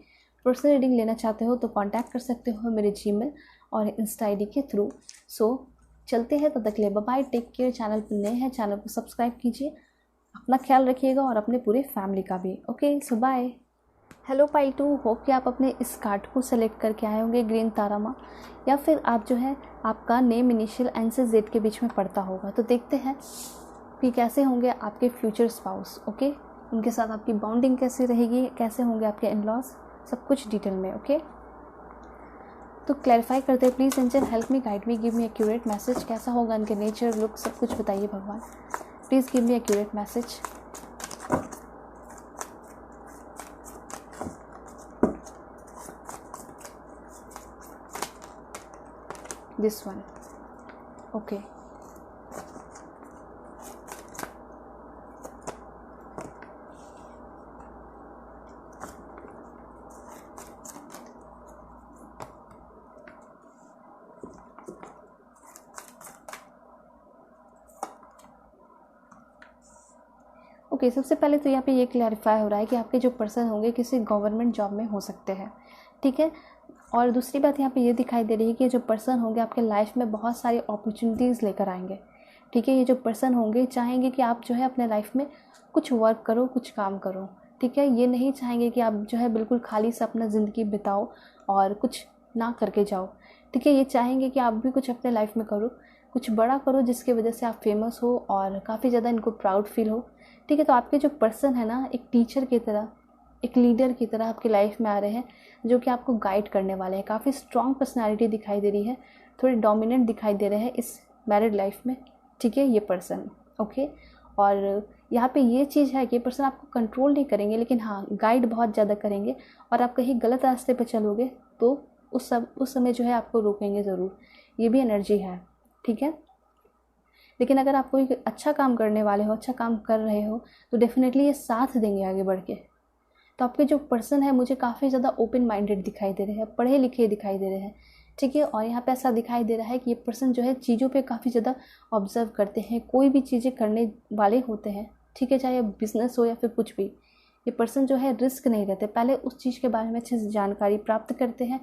[SPEAKER 1] पर्सनल रीडिंग लेना चाहते हो तो कांटेक्ट कर सकते हो मेरे जीमेल और इंस्टा आईडी के थ्रू। सो चलते हैं, तब तक ले बाय, टेक केयर। चैनल पर नए हैं, चैनल को सब्सक्राइब कीजिए, अपना ख्याल रखिएगा और अपने पूरे फैमिली का भी, ओके। सो बाय। हेलो पाइल 2, होप कि आप अपने इस कार्ड को सेलेक्ट करके आए होंगे, ग्रीन तारा माँ, या फिर आप जो है आपका नेम इनिशियल एन से जेड के बीच में पड़ता होगा। तो देखते हैं कि कैसे होंगे आपके फ्यूचर स्पाउस, ओके, उनके साथ आपकी बॉन्डिंग कैसी रहेगी, कैसे होंगे आपके इन लॉज, सब कुछ डिटेल में, ओके। तो क्लैरिफाई करते हैं, please angel help me, guide me, give me accurate message, कैसा होगा इनके नेचर, लुक, सब कुछ बताइए भगवान, please give me accurate message. This one, okay. Okay, सबसे पहले तो यहाँ पे ये क्लैरिफाई हो रहा है कि आपके जो पर्सन होंगे किसी गवर्नमेंट जॉब में हो सकते हैं, ठीक है। और दूसरी बात यहाँ पे ये दिखाई दे रही है कि जो पर्सन होंगे आपके लाइफ में बहुत सारी अपॉर्चुनिटीज़ लेकर आएंगे, ठीक है। ये जो पर्सन होंगे चाहेंगे कि आप जो है अपने लाइफ में कुछ वर्क करो, कुछ काम करो, ठीक है। ये नहीं चाहेंगे कि आप जो है बिल्कुल खाली से अपना ज़िंदगी बिताओ और कुछ ना करके जाओ, ठीक है। ये चाहेंगे कि आप भी कुछ अपने लाइफ में करो, कुछ बड़ा करो जिसकी वजह से आप फेमस हो और काफ़ी ज़्यादा इनको प्राउड फील हो, ठीक है। तो आपके जो पर्सन है ना, एक टीचर की तरह, एक लीडर की तरह आपकी लाइफ में आ रहे हैं, जो कि आपको गाइड करने वाले हैं। काफ़ी स्ट्रॉन्ग पर्सनालिटी दिखाई दे रही है, थोड़े डोमिनेंट दिखाई दे रहे हैं इस मैरिड लाइफ में, ठीक है, ये पर्सन, ओके। और यहाँ पे ये चीज़ है कि ये पर्सन आपको कंट्रोल नहीं करेंगे, लेकिन हाँ गाइड बहुत ज़्यादा करेंगे। और आप कहीं गलत रास्ते पर चलोगे तो उस समय जो है आपको रोकेंगे ज़रूर, ये भी एनर्जी है, ठीक है। लेकिन अगर आप कोई अच्छा काम करने वाले हो, अच्छा काम कर रहे हो, तो डेफिनेटली ये साथ देंगे आगे बढ़ के। तो आपके जो पर्सन है मुझे काफ़ी ज़्यादा ओपन माइंडेड दिखाई दे रहे हैं, पढ़े लिखे दिखाई दे रहे हैं, ठीक है। और यहाँ पे ऐसा दिखाई दे रहा है कि ये पर्सन जो है चीज़ों पे काफ़ी ज़्यादा ऑब्जर्व करते हैं, कोई भी चीज़ें करने वाले होते हैं, ठीक है, चाहे बिजनेस हो या फिर कुछ भी। ये पर्सन जो है रिस्क नहीं लेते, पहले उस चीज़ के बारे में अच्छे से जानकारी प्राप्त करते हैं,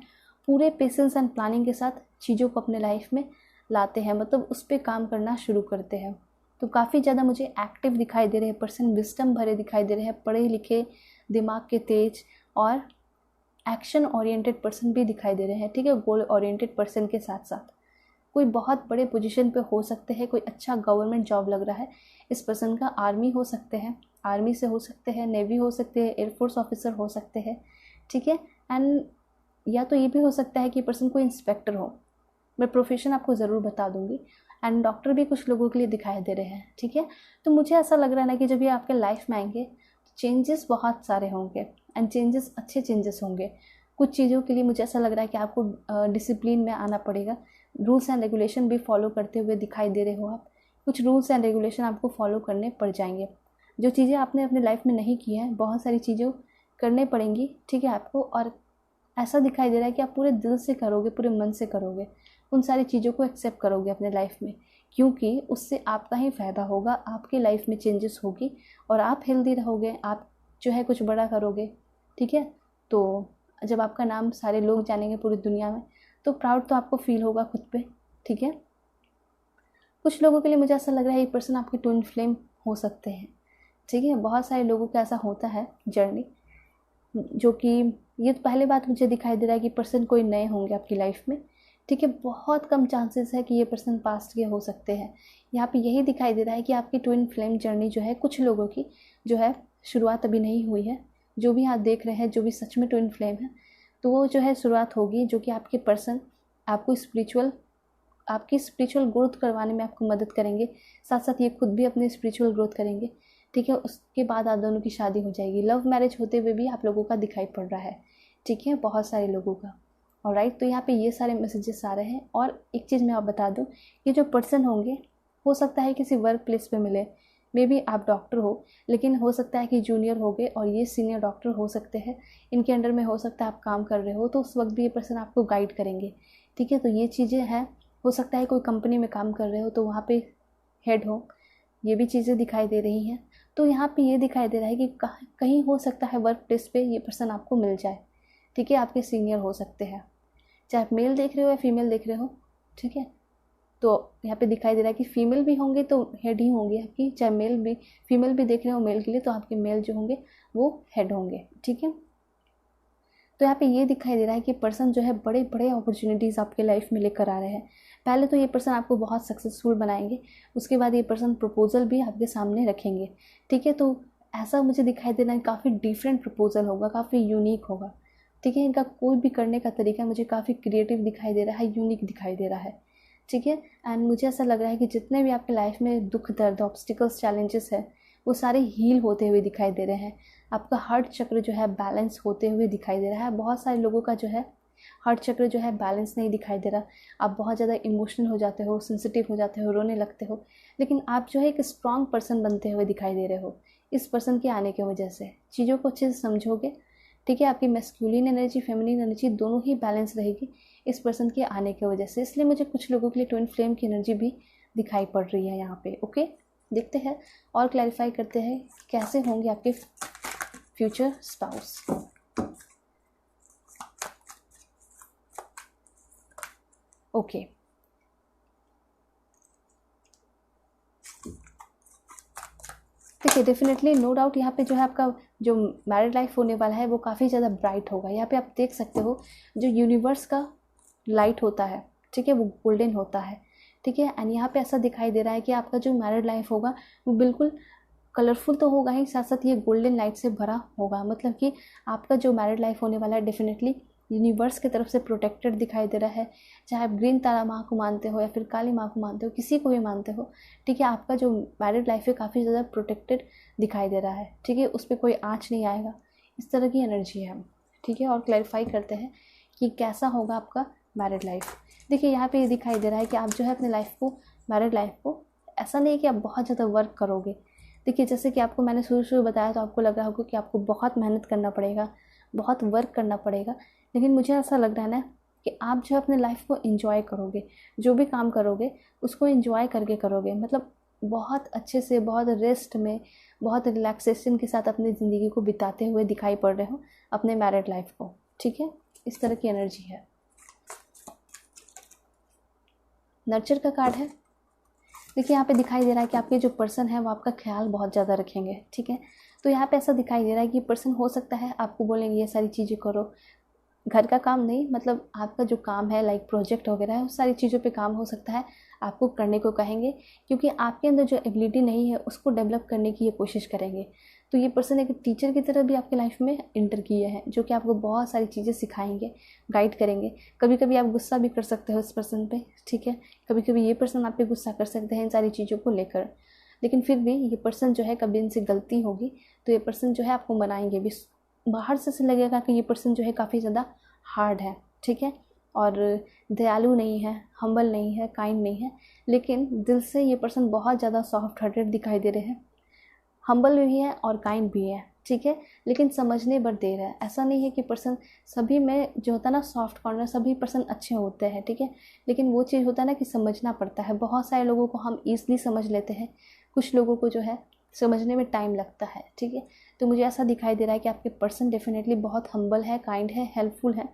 [SPEAKER 1] पूरे पेशेंस एंड प्लानिंग के साथ चीज़ों को अपने लाइफ में लाते हैं, मतलब उस पर काम करना शुरू करते हैं। तो काफ़ी ज़्यादा मुझे एक्टिव दिखाई दे रहे हैं पर्सन, विस्डम भरे दिखाई दे रहे हैं, पढ़े लिखे, दिमाग के तेज और एक्शन ओरिएंटेड पर्सन भी दिखाई दे रहे हैं, ठीक है। गोल ओरिएंटेड पर्सन के साथ साथ कोई बहुत बड़े पोजीशन पे हो सकते हैं, कोई अच्छा गवर्नमेंट जॉब लग रहा है इस पर्सन का, आर्मी हो सकते हैं, आर्मी से हो सकते हैं, नेवी हो सकते हैं, एयरफोर्स ऑफिसर हो सकते हैं, ठीक है। एंड या तो ये भी हो सकता है कि पर्सन कोई इंस्पेक्टर हो, मैं प्रोफेशन आपको ज़रूर बता दूंगी। एंड डॉक्टर भी कुछ लोगों के लिए दिखाई दे रहे हैं, ठीक है। तो मुझे ऐसा लग रहा है ना कि जब ये आपके लाइफ में आएंगे चेंजेस बहुत सारे होंगे, एंड चेंजेस अच्छे चेंजेस होंगे। कुछ चीज़ों के लिए मुझे ऐसा लग रहा है कि आपको डिसिप्लिन में आना पड़ेगा, रूल्स एंड रेगुलेशन भी फॉलो करते हुए दिखाई दे रहे हो आप, कुछ रूल्स एंड रेगुलेशन आपको फॉलो करने पड़ जाएंगे। जो चीज़ें आपने अपने लाइफ में नहीं की हैं, बहुत सारी चीज़ें करने पड़ेंगी, ठीक है आपको। और ऐसा दिखाई दे रहा है कि आप पूरे दिल से करोगे, पूरे मन से करोगे, उन सारी चीज़ों को एक्सेप्ट करोगे अपने लाइफ में, क्योंकि उससे आपका ही फ़ायदा होगा, आपकी लाइफ में चेंजेस होगी और आप हेल्दी रहोगे, आप जो है कुछ बड़ा करोगे, ठीक है। तो जब आपका नाम सारे लोग जानेंगे पूरी दुनिया में, तो प्राउड तो आपको फील होगा खुद पे, ठीक है। कुछ लोगों के लिए मुझे ऐसा लग रहा है ये पर्सन आपके ट्विन फ्लेम हो सकते हैं, ठीक है। बहुत सारे लोगों का ऐसा होता है जर्नी, जो कि ये तो पहले बात मुझे दिखाई दे रहा है कि पर्सन कोई नए होंगे आपकी लाइफ में, ठीक है। बहुत कम चांसेस है कि ये पर्सन पास्ट के हो सकते हैं। यहाँ पे यही दिखाई दे रहा है कि आपकी ट्विन फ्लेम जर्नी जो है कुछ लोगों की जो है शुरुआत अभी नहीं हुई है। जो भी आप देख रहे हैं, जो भी सच में ट्विन फ्लेम है, तो वो जो है शुरुआत होगी, जो कि आपके पर्सन आपकी स्पिरिचुअल ग्रोथ करवाने में आपको मदद करेंगे, साथ साथ ये खुद भी अपनी स्पिरिचुअल ग्रोथ करेंगे, ठीक है। उसके बाद आप दोनों की शादी हो जाएगी। लव मैरिज होते हुए भी आप लोगों का दिखाई पड़ रहा है, ठीक है, बहुत सारे लोगों का। और राइट, तो यहाँ पे ये सारे मैसेजेस आ रहे हैं। और एक चीज़ मैं आप बता दूँ, ये जो पर्सन होंगे हो सकता है किसी वर्क प्लेस पे मिले, मे बी आप डॉक्टर हो, लेकिन हो सकता है कि जूनियर हो गए और ये सीनियर डॉक्टर हो सकते हैं, इनके अंडर में हो सकता है आप काम कर रहे हो, तो उस वक्त भी ये पर्सन आपको गाइड करेंगे, ठीक है। तो ये चीज़ें हैं। हो सकता है कोई कंपनी में काम कर रहे हो तो वहाँ पे हेड हो, ये भी चीज़ें दिखाई दे रही हैं। तो यहाँ पे ये दिखाई दे रहा है कि कहीं हो सकता है वर्क प्लेस पे ये पर्सन आपको मिल जाए, ठीक है, आपके सीनियर हो सकते हैं, चाहे आप मेल देख रहे हो या फीमेल देख रहे हो, ठीक है। तो यहाँ पे दिखाई दे रहा है कि फीमेल भी होंगे तो हेड ही होंगे आपकी, चाहे मेल भी फीमेल भी देख रहे हो मेल के लिए, तो आपके मेल जो होंगे वो हेड होंगे, ठीक है। तो यहाँ पे ये दिखाई दे रहा है कि पर्सन जो है बड़े बड़े अपॉर्चुनिटीज़ आपके लाइफ में लेकर आ रहे हैं। पहले तो ये पर्सन आपको बहुत सक्सेसफुल बनाएंगे, उसके बाद ये पर्सन प्रपोजल भी आपके सामने रखेंगे, ठीक है। तो ऐसा मुझे दिखाई दे रहा है काफ़ी डिफरेंट प्रपोजल होगा, काफ़ी यूनिक होगा, ठीक है। इनका कोई भी करने का तरीका मुझे काफ़ी क्रिएटिव दिखाई दे रहा है, यूनिक दिखाई दे रहा है, ठीक है। एंड मुझे ऐसा लग रहा है कि जितने भी आपके लाइफ में दुख दर्द ऑब्स्टिकल्स चैलेंजेस है वो सारे हील होते हुए दिखाई दे रहे हैं। आपका हार्ट चक्र जो है बैलेंस होते हुए दिखाई दे रहा है। बहुत सारे लोगों का जो है हार्ट चक्र जो है बैलेंस नहीं दिखाई दे रहा, आप बहुत ज़्यादा इमोशनल हो जाते हो, सेंसिटिव हो जाते हो, रोने लगते हो, लेकिन आप जो है एक स्ट्रॉन्ग पर्सन बनते हुए दिखाई दे रहे हो इस पर्सन के आने की वजह से। चीज़ों को अच्छे से समझोगे, ठीक है। आपकी मैस्कुलिन एनर्जी फेमिनिन एनर्जी दोनों ही बैलेंस रहेगी इस पर्सन के आने की वजह से। इसलिए मुझे कुछ लोगों के लिए ट्विन फ्लेम की एनर्जी भी दिखाई पड़ रही है यहाँ पे। ओके, देखते हैं और क्लैरिफाई करते हैं कैसे होंगे आपके फ्यूचर स्पाउस। ओके, देखिए डेफिनेटली नो डाउट यहाँ पे जो है आपका जो मैरिड लाइफ होने वाला है वो काफ़ी ज़्यादा ब्राइट होगा। यहाँ पे आप देख सकते हो जो यूनिवर्स का लाइट होता है, ठीक है, वो गोल्डन होता है, ठीक है। एंड यहाँ पे ऐसा दिखाई दे रहा है कि आपका जो मैरिड लाइफ होगा वो बिल्कुल कलरफुल तो होगा ही, साथ साथ ये गोल्डन लाइट से भरा होगा। मतलब कि आपका जो मैरिड लाइफ होने वाला है डेफिनेटली यूनिवर्स की तरफ से प्रोटेक्टेड दिखाई दे रहा है। चाहे आप ग्रीन तारा माँ को मानते हो या फिर काली माँ को मानते हो, किसी को भी मानते हो, ठीक है, आपका जो मैरिड लाइफ है काफ़ी ज़्यादा प्रोटेक्टेड दिखाई दे रहा है, ठीक है। उस पर कोई आँच नहीं आएगा, इस तरह की एनर्जी है, ठीक है। और क्लैरिफाई करते हैं कि कैसा होगा आपका मैरिड लाइफ। देखिए यहाँ पे ये दिखाई दे रहा है कि आप जो है अपने लाइफ को मैरिड लाइफ को ऐसा नहीं है कि आप बहुत ज़्यादा वर्क करोगे। देखिए जैसे कि आपको मैंने शुरू बताया, तो आपको लग रहा होगा कि आपको बहुत मेहनत करना पड़ेगा, बहुत वर्क करना पड़ेगा, लेकिन मुझे ऐसा लग रहा है ना कि आप जो अपने लाइफ को एंजॉय करोगे, जो भी काम करोगे उसको एंजॉय करके करोगे, मतलब बहुत अच्छे से, बहुत रेस्ट में, बहुत रिलैक्सेशन के साथ अपनी ज़िंदगी को बिताते हुए दिखाई पड़ रहे हो अपने मैरिड लाइफ को। ठीक है, इस तरह की एनर्जी है। नर्चर का कार्ड है। देखिए यहाँ पे दिखाई दे रहा है कि आपके जो पर्सन है वो आपका ख्याल बहुत ज़्यादा रखेंगे। ठीक है, तो यहाँ पे ऐसा दिखाई दे रहा है कि पर्सन हो सकता है आपको बोलेंगे ये सारी चीज़ें करो, घर का काम नहीं, मतलब आपका जो काम है लाइक प्रोजेक्ट वगैरह है, उस सारी चीज़ों पे काम हो सकता है आपको करने को कहेंगे, क्योंकि आपके अंदर जो एबिलिटी नहीं है उसको डेवलप करने की ये कोशिश करेंगे। तो ये पर्सन एक टीचर की तरह भी आपके लाइफ में इंटर किए हैं, जो कि आपको बहुत सारी चीज़ें सिखाएंगे, गाइड करेंगे। कभी कभी आप गुस्सा भी कर सकते हो इस पर्सन पे। ठीक है, कभी कभी ये पर्सन आप पे गुस्सा कर सकते हैं इन सारी चीज़ों को लेकर, लेकिन फिर भी ये पर्सन जो है, कभी इनसे गलती होगी तो ये पर्सन जो है आपको मनाएंगे भी। बाहर से लगेगा कि ये पर्सन जो है काफ़ी ज़्यादा हार्ड है। ठीक है, और दयालु नहीं है, हम्बल नहीं है, काइंड नहीं है, लेकिन दिल से ये पर्सन बहुत ज़्यादा सॉफ्ट हार्टेड दिखाई दे रहे हैं, हम्बल भी है और काइंड भी है। ठीक है, लेकिन समझने पर देर है। ऐसा नहीं है कि पर्सन सभी में जो होता है ना सॉफ्ट कॉर्नर, सभी पर्सन अच्छे होते हैं। ठीक है, लेकिन वो चीज़ होता है ना कि समझना पड़ता है। बहुत सारे लोगों को हम ईज़िली समझ लेते हैं, कुछ लोगों को जो है समझने में टाइम लगता है। ठीक है, तो मुझे ऐसा दिखाई दे रहा है कि आपके पर्सन डेफिनेटली बहुत हम्बल है, काइंड है, हेल्पफुल है,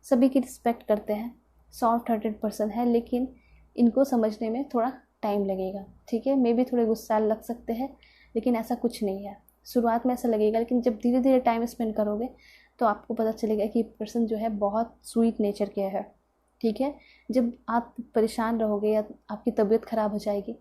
[SPEAKER 1] सभी की रिस्पेक्ट करते हैं, सॉफ्ट हार्टेड पर्सन है, लेकिन इनको समझने में थोड़ा टाइम लगेगा। ठीक है, मे भी थोड़े गुस्सा लग सकते हैं, लेकिन ऐसा कुछ नहीं है। शुरुआत में ऐसा लगेगा, लेकिन जब धीरे धीरे टाइम स्पेंड करोगे तो आपको पता चलेगा कि पर्सन जो है बहुत स्वीट नेचर के है। ठीक है, जब आप परेशान रहोगे या आपकी तबीयत ख़राब हो जाएगी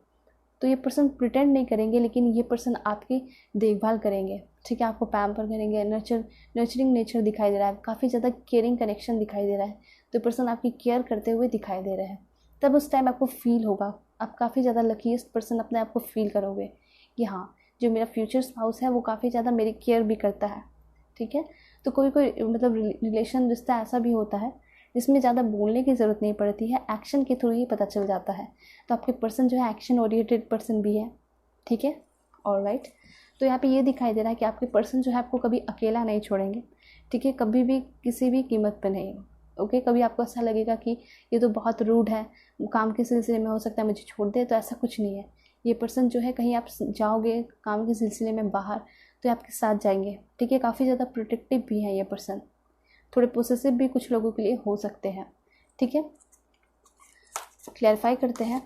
[SPEAKER 1] तो ये पर्सन प्रिटेंड नहीं करेंगे, लेकिन ये पर्सन आपकी देखभाल करेंगे। ठीक है, आपको पैम्पर करेंगे, नर्चरिंग नेचर दिखाई दे रहा है, काफ़ी ज़्यादा केयरिंग कनेक्शन दिखाई दे रहा है। तो पर्सन आपकी केयर करते हुए दिखाई दे रहे हैं। तब उस टाइम आपको फील होगा, आप काफ़ी ज़्यादा लकीस्ट पर्सन अपने आप को फील करोगे कि हाँ, जो मेरा फ्यूचर स्पाउस है वो काफ़ी ज़्यादा मेरी केयर भी करता है। ठीक है, तो कोई मतलब रिलेशन, रिश्ता ऐसा भी होता है जिसमें ज़्यादा बोलने की ज़रूरत नहीं पड़ती है, एक्शन के थ्रू ही पता चल जाता है। तो आपके पर्सन जो है एक्शन ओरिएंटेड पर्सन भी है। ठीक है, ऑलराइट। तो यहाँ पे ये दिखाई दे रहा है कि आपके पर्सन जो है आपको कभी अकेला नहीं छोड़ेंगे। ठीक है, कभी भी किसी भी कीमत पे नहीं। ओके, कभी आपको ऐसा लगेगा कि ये तो बहुत रूड है, काम के सिलसिले में हो सकता है मुझे छोड़ दे, तो ऐसा कुछ नहीं है। ये पर्सन जो है कहीं आप जाओगे काम के सिलसिले में बाहर तो आपके साथ जाएंगे। ठीक है, काफ़ी ज़्यादा प्रोटेक्टिव भी है ये पर्सन, थोड़े पोसेसिव भी कुछ लोगों के लिए हो सकते हैं। ठीक है, क्लैरिफाई करते हैं।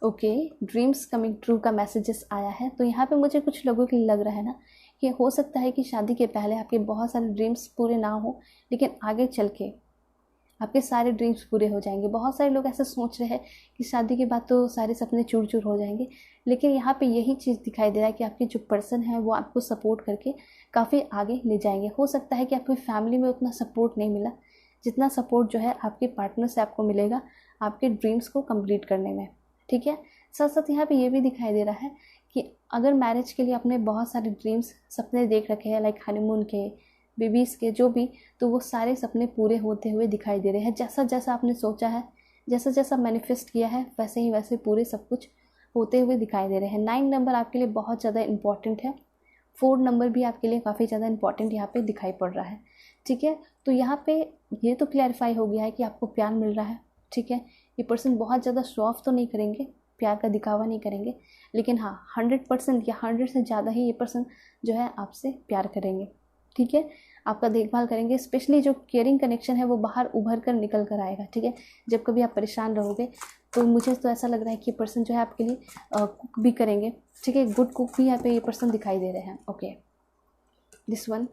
[SPEAKER 1] ओके, ड्रीम्स कमिंग ट्रू का मैसेजेस आया है। तो यहाँ पे मुझे कुछ लोगों के लिए लग रहा है ना कि हो सकता है कि शादी के पहले आपके बहुत सारे ड्रीम्स पूरे ना हो, लेकिन आगे चल के आपके सारे ड्रीम्स पूरे हो जाएंगे। बहुत सारे लोग ऐसे सोच रहे हैं कि शादी के बाद तो सारे सपने चूर चूर हो जाएंगे, लेकिन यहाँ पे यही चीज़ दिखाई दे रहा है कि आपके जो पर्सन है वो आपको सपोर्ट करके काफ़ी आगे ले जाएंगे। हो सकता है कि आपकी फैमिली में उतना सपोर्ट नहीं मिला जितना सपोर्ट जो है आपके पार्टनर से आपको मिलेगा आपके ड्रीम्स को कंप्लीट करने में। ठीक है, साथ साथ यहाँ पे ये भी दिखाई दे रहा है कि अगर मैरिज के लिए आपने बहुत सारे ड्रीम्स, सपने देख रखे हैं, लाइक हनीमून के, बेबीज़ के, जो भी, तो वो सारे सपने पूरे होते हुए दिखाई दे रहे हैं। जैसा जैसा आपने सोचा है, जैसा जैसा मैनिफेस्ट किया है, वैसे ही वैसे पूरे सब कुछ होते हुए दिखाई दे रहे हैं। 9 नंबर आपके लिए बहुत ज़्यादा इंपॉर्टेंट है, 4 नंबर भी आपके लिए काफ़ी ज़्यादा इंपॉर्टेंट यहाँ पे दिखाई पड़ रहा है। ठीक है, तो यहाँ पे ये तो क्लैरिफाई हो गया है कि आपको प्यार मिल रहा है। ठीक है, ये पर्सन बहुत ज़्यादा शो ऑफ तो नहीं करेंगे, प्यार का दिखावा नहीं करेंगे, लेकिन हाँ 100% या 100 से ज़्यादा ही ये पर्सन जो है आपसे प्यार करेंगे। ठीक है, आपका देखभाल करेंगे, स्पेशली जो केयरिंग कनेक्शन है वो बाहर उभर कर निकल कर आएगा। ठीक है, जब कभी आप परेशान रहोगे तो मुझे तो ऐसा लग रहा है कि ये पर्सन जो है आपके लिए कुक भी करेंगे। ठीक है, गुड कुक भी यहाँ पे ये पर्सन दिखाई दे रहे हैं। ओके, दिस वन,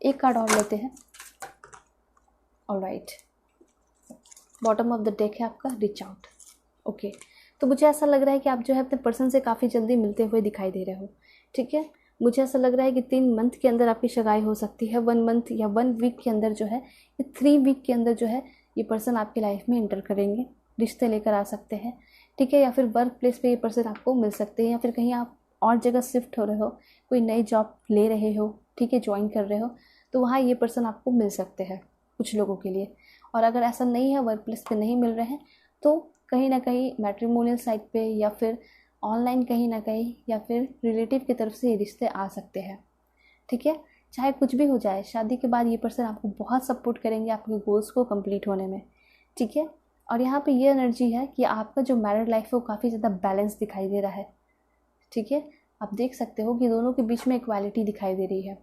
[SPEAKER 1] एक कार्ड और लेते हैं। Alright, bottom of the deck है आपका रीच आउट। ओके, तो मुझे ऐसा लग रहा है कि आप जो है अपने पर्सन से काफ़ी जल्दी मिलते हुए दिखाई दे रहे हो। ठीक है, मुझे ऐसा लग रहा है कि 3 मंथ के अंदर आपकी सगाई हो सकती है, 1 मंथ या 1 वीक के अंदर जो है, 3 वीक के अंदर जो है ये पर्सन आपकी लाइफ में एंटर करेंगे, रिश्ते लेकर आ सकते हैं। ठीक है, या फिर वर्क प्लेस पे ये पर्सन आपको मिल सकते हैं, या फिर कहीं आप और जगह शिफ्ट हो रहे हो, कोई नई जॉब ले रहे हो, ठीक है, ज्वाइन कर रहे हो, तो वहाँ ये पर्सन आपको मिल सकते हैं। कुछ लोगों के लिए। और अगर ऐसा नहीं है, वर्क प्लेस पे नहीं मिल रहे हैं, तो कहीं ना कहीं मैट्रिमोनियल साइट पे या फिर ऑनलाइन कहीं ना कहीं या फिर रिलेटिव की तरफ से ये रिश्ते आ सकते हैं। ठीक है, चाहे कुछ भी हो जाए, शादी के बाद ये पर्सन आपको बहुत सपोर्ट करेंगे आपके गोल्स को कंप्लीट होने में। ठीक है, और यहाँ पे ये एनर्जी है कि आपका जो मैरिड लाइफ है वो काफ़ी ज़्यादा बैलेंस दिखाई दे रहा है। ठीक है, आप देख सकते हो कि दोनों के बीच में इक्वालिटी दिखाई दे रही है।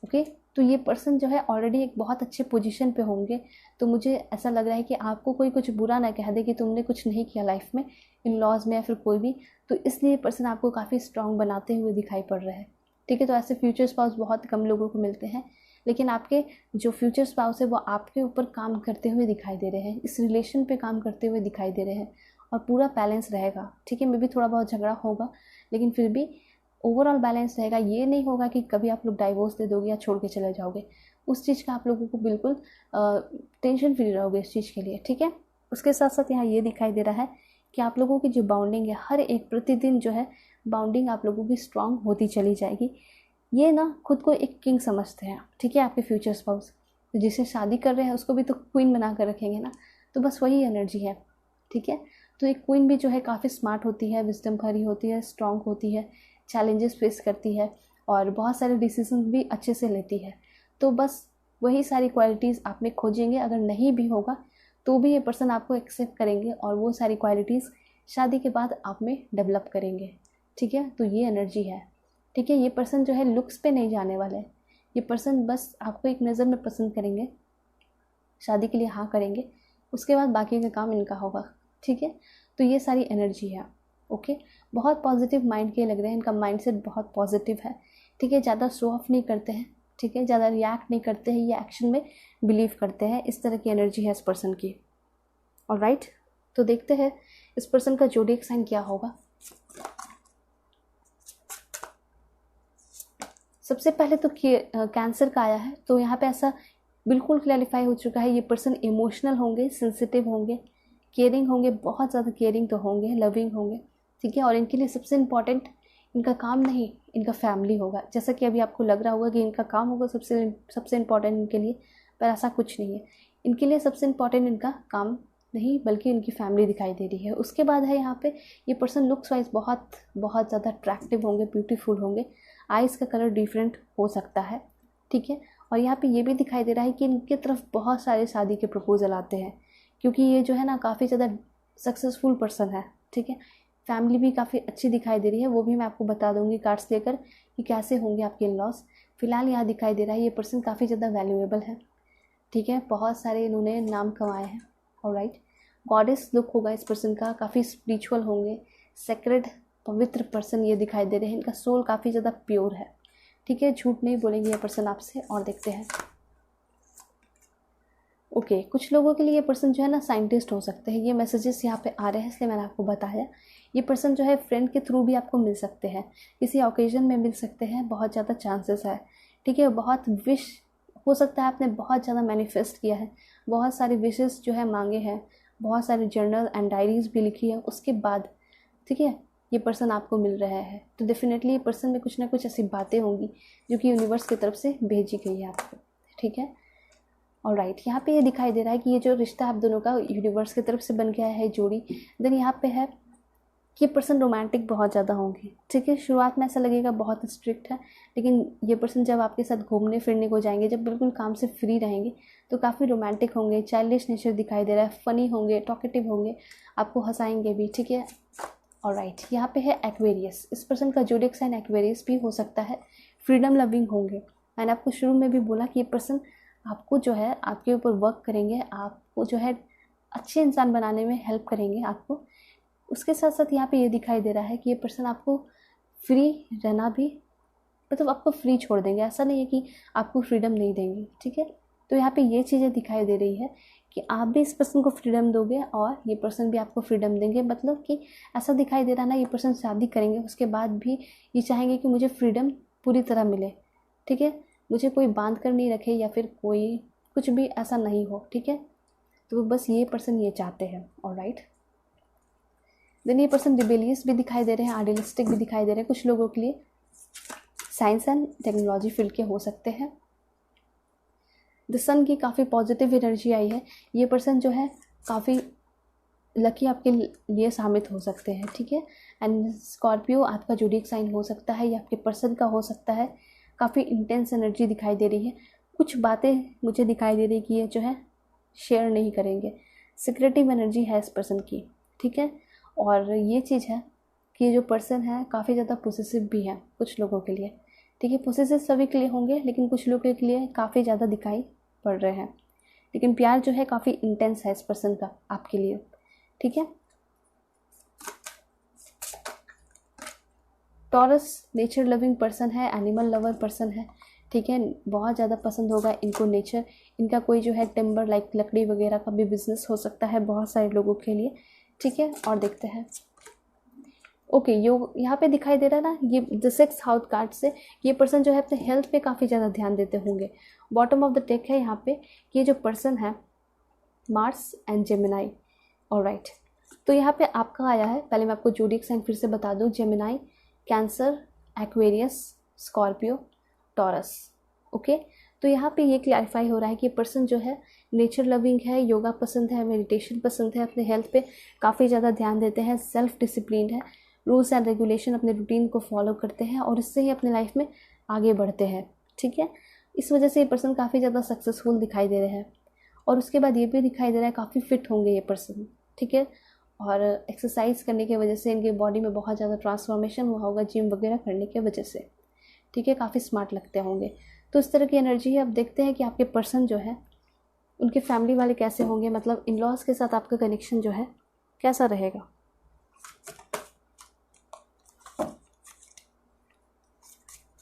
[SPEAKER 1] ओके, तो ये पर्सन जो है ऑलरेडी एक बहुत अच्छे पोजीशन पे होंगे। तो मुझे ऐसा लग रहा है कि आपको कोई कुछ बुरा ना कह दे कि तुमने कुछ नहीं किया लाइफ में, इन लॉज में या फिर कोई भी, तो इसलिए पर्सन आपको काफ़ी स्ट्रांग बनाते हुए दिखाई पड़ रहा है। ठीक है, तो ऐसे फ्यूचर स्पाउस बहुत कम लोगों को मिलते हैं, लेकिन आपके जो फ्यूचर स्पाउस है वो आपके ऊपर काम करते हुए दिखाई दे रहे हैं, इस रिलेशन पे काम करते हुए दिखाई दे रहे हैं, और पूरा बैलेंस रहेगा। ठीक है, मे भी थोड़ा बहुत झगड़ा होगा, लेकिन फिर भी ओवरऑल बैलेंस रहेगा। ये नहीं होगा कि कभी आप लोग डाइवोर्स दे दोगे या छोड़ के चले जाओगे, उस चीज़ का आप लोगों को बिल्कुल टेंशन फ्री रहोगे इस चीज़ के लिए। ठीक है, उसके साथ साथ यहाँ ये दिखाई दे रहा है कि आप लोगों की जो बाउंडिंग है, हर एक प्रतिदिन जो है बाउंडिंग आप लोगों की स्ट्रांग होती चली जाएगी। ये ना खुद को एक किंग समझते हैं। ठीक है, आपके फ्यूचर स्पाउस जिसे शादी कर रहे हैं उसको भी तो क्वीन बना कर रखेंगे ना, तो बस वही एनर्जी है। ठीक है, तो एक क्वीन भी जो है काफ़ी स्मार्ट होती है, विजडम भरी होती है, स्ट्रांग होती है, चैलेंजेस फेस करती है और बहुत सारे डिसीजन भी अच्छे से लेती है। तो बस वही सारी क्वालिटीज़ आप में खोजेंगे। अगर नहीं भी होगा तो भी ये पर्सन आपको एक्सेप्ट करेंगे और वो सारी क्वालिटीज़ शादी के बाद आप में डेवलप करेंगे। ठीक है, तो ये एनर्जी है। ठीक है, ये पर्सन जो है लुक्स पे नहीं जाने वाले हैं। ये पर्सन बस आपको एक नज़र में पसंद करेंगे, शादी के लिए हाँ करेंगे, उसके बाद बाकी का काम इनका होगा। ठीक है, तो ये सारी एनर्जी है। ओके, बहुत पॉजिटिव माइंड के लग रहे हैं, इनका माइंडसेट बहुत पॉजिटिव है। ठीक है, ज़्यादा शो ऑफ नहीं करते हैं। ठीक है, ज़्यादा रिएक्ट नहीं करते हैं, ये एक्शन में बिलीव करते हैं। इस तरह की एनर्जी है इस पर्सन की। ऑलराइट, तो देखते हैं इस पर्सन का ज़ोडिएक साइन क्या होगा। सबसे पहले तो कैंसर का आया है, तो यहाँ पे ऐसा बिल्कुल क्लैरिफाई हो चुका है, ये पर्सन इमोशनल होंगे, सेंसिटिव होंगे, केयरिंग होंगे, बहुत ज़्यादा केयरिंग तो होंगे, लविंग होंगे। ठीक है, और इनके लिए सबसे इम्पॉर्टेंट इनका काम नहीं, इनका फैमिली होगा। जैसा कि अभी आपको लग रहा होगा कि इनका काम होगा सबसे इम्पॉर्टेंट इनके लिए, पर ऐसा कुछ नहीं है। इनके लिए सबसे इम्पॉर्टेंट इनका काम नहीं बल्कि इनकी फैमिली दिखाई दे रही है। उसके बाद है यहाँ पे ये पर्सन लुक्स वाइज बहुत बहुत ज़्यादा अट्रैक्टिव होंगे, ब्यूटीफुल होंगे, आइज़ का कलर डिफरेंट हो सकता है। ठीक है, और यहाँ पे ये भी दिखाई दे रहा है कि इनकी तरफ बहुत सारे शादी के प्रपोजल आते हैं, क्योंकि ये जो है ना काफ़ी ज़्यादा सक्सेसफुल पर्सन है। ठीक है, फैमिली भी काफ़ी अच्छी दिखाई दे रही है, वो भी मैं आपको बता दूंगी कार्ड्स लेकर कि कैसे होंगे आपके इन लॉस। फिलहाल यहाँ दिखाई दे रहा है ये पर्सन काफ़ी ज़्यादा वैल्यूएबल है। ठीक है, बहुत सारे इन्होंने नाम कमाए हैं। ऑलराइट, गॉडेस लुक होगा इस पर्सन का, काफ़ी स्पिरिचुअल होंगे, सेक्रेड पवित्र पर्सन ये दिखाई दे रहे हैं। इनका सोल काफ़ी ज़्यादा प्योर है। ठीक है, झूठ नहीं बोलेंगे ये पर्सन आपसे। और देखते हैं। ओके, कुछ लोगों के लिए ये पर्सन जो है ना साइंटिस्ट हो सकते हैं। ये मैसेजेस यहाँ पे आ रहे हैं इसलिए मैंने आपको बताया। ये पर्सन जो है फ्रेंड के थ्रू भी आपको मिल सकते हैं, किसी ओकेजन में मिल सकते हैं, बहुत ज़्यादा चांसेस है। ठीक है, बहुत विश हो सकता है आपने बहुत ज़्यादा मैनिफेस्ट किया है, बहुत सारी विशेस जो है मांगे हैं, बहुत सारी जर्नल एंड डायरीज भी लिखी है, उसके बाद ठीक है ये पर्सन आपको मिल रहा है। तो डेफिनेटली ये पर्सन में कुछ ना कुछ ऐसी बातें होंगी जो कि यूनिवर्स की तरफ से भेजी गई है आपको। ठीक है, ऑलराइट, यहाँ पे ये दिखाई दे रहा है कि ये जो रिश्ता आप दोनों का यूनिवर्स की तरफ से बन गया है जोड़ी। देन यहाँ पे है कि ये पर्सन रोमांटिक बहुत ज़्यादा होंगे। ठीक है, शुरुआत में ऐसा लगेगा बहुत स्ट्रिक्ट है, लेकिन ये पर्सन जब आपके साथ घूमने फिरने को जाएंगे, जब बिल्कुल काम से फ्री रहेंगे, तो काफ़ी रोमांटिक होंगे, चाइल्डिश नेचर दिखाई दे रहा है, फ़नी होंगे, टॉकेटिव होंगे, आपको हंसाएंगे भी। ठीक है, ऑलराइट, यहाँ पे है एक्वेरियस। इस पर्सन का ज़ोडिएक साइन एक्वेरियस भी हो सकता है। फ्रीडम लविंग होंगे। मैंने आपको शुरू में भी बोला कि ये पर्सन आपको जो है आपके ऊपर वर्क करेंगे, आपको जो है अच्छे इंसान बनाने में हेल्प करेंगे आपको। उसके साथ साथ यहाँ पे ये दिखाई दे रहा है कि ये पर्सन आपको फ्री रहना भी, मतलब आपको फ्री छोड़ देंगे। ऐसा नहीं है कि आपको फ्रीडम नहीं देंगे। ठीक है, तो यहाँ पे ये चीज़ें दिखाई दे रही है कि आप भी इस पर्सन को फ्रीडम दोगे और ये पर्सन भी आपको फ्रीडम देंगे। मतलब कि ऐसा दिखाई दे रहा ना, ये पर्सन शादी करेंगे उसके बाद भी ये चाहेंगे कि मुझे फ्रीडम पूरी तरह मिले। ठीक है, मुझे कोई बांध कर नहीं रखे या फिर कोई कुछ भी ऐसा नहीं हो। ठीक है, तो बस ये पर्सन ये चाहते हैं। ऑलराइट, देन ये पर्सन रिबेलियस भी दिखाई दे रहे हैं, आइडियलिस्टिक भी दिखाई दे रहे हैं। कुछ लोगों के लिए साइंस एंड टेक्नोलॉजी फील्ड के हो सकते हैं। द सन की काफ़ी पॉजिटिव एनर्जी आई है। ये पर्सन जो है काफ़ी लकी आपके लिए साबित हो सकते हैं, ठीक है। एंड स्कॉर्पियो आपका ज़ोडिएक साइन हो सकता है या आपके पर्सन का हो सकता है। काफ़ी इंटेंस एनर्जी दिखाई दे रही है। कुछ बातें मुझे दिखाई दे रही कि ये जो है शेयर नहीं करेंगे, सिक्रेटिव एनर्जी है इस पर्सन की, ठीक है। और ये चीज़ है कि जो पर्सन है काफ़ी ज़्यादा पोसेसिव भी है कुछ लोगों के लिए, ठीक है। पोसेसिव सभी के लिए होंगे, लेकिन कुछ लोगों के लिए काफ़ी ज़्यादा दिखाई पड़ रहे हैं। लेकिन प्यार जो है काफ़ी इंटेंस है इस पर्सन का आपके लिए, ठीक है। टॉरस नेचर लविंग पर्सन है, एनिमल लवर पर्सन है, ठीक है। बहुत ज़्यादा पसंद होगा इनको नेचर। इनका कोई जो है टिम्बर लाइक लकड़ी वगैरह का भी बिजनेस हो सकता है बहुत सारे लोगों के लिए, ठीक है। और देखते हैं ओके यहाँ पे दिखाई दे रहा है ना, ये द 6th हाउस कार्ड से ये पर्सन जो है अपने हेल्थ पे काफ़ी ज़्यादा ध्यान देते होंगे। बॉटम ऑफ द टेक है यहाँ पे कि ये जो पर्सन है मार्स एंड जेमिनाई, ऑलराइट। तो यहाँ पे आपका आया है, पहले मैं आपको ज़ोडिएक साइन फिर से बता दूँ, Gemini, cancer, Aquarius, Scorpio, taurus, okay. तो यहाँ पे ये क्लैरिफाई हो रहा है कि पर्सन जो है नेचर लविंग है, योगा पसंद है, मेडिटेशन पसंद है, अपने हेल्थ पे काफ़ी ज़्यादा ध्यान देते हैं, सेल्फ डिसिप्लिन है, रूल्स एंड रेगुलेशन अपने रूटीन को फॉलो करते हैं और इससे ही अपने लाइफ में आगे बढ़ते हैं, ठीक है। इस वजह से ये पर्सन काफ़ी ज़्यादा सक्सेसफुल दिखाई दे रहे हैं। और उसके बाद ये भी दिखाई दे रहा है काफ़ी फिट होंगे ये पर्सन, ठीक है। और एक्सरसाइज करने की वजह से इनके बॉडी में बहुत ज़्यादा ट्रांसफॉर्मेशन हुआ होगा जिम वगैरह करने की वजह से, ठीक है। काफ़ी स्मार्ट लगते होंगे। तो इस तरह की एनर्जी है। अब देखते हैं कि आपके पर्सन जो है उनके फैमिली वाले कैसे होंगे, मतलब इन लॉज के साथ आपका कनेक्शन जो है कैसा रहेगा।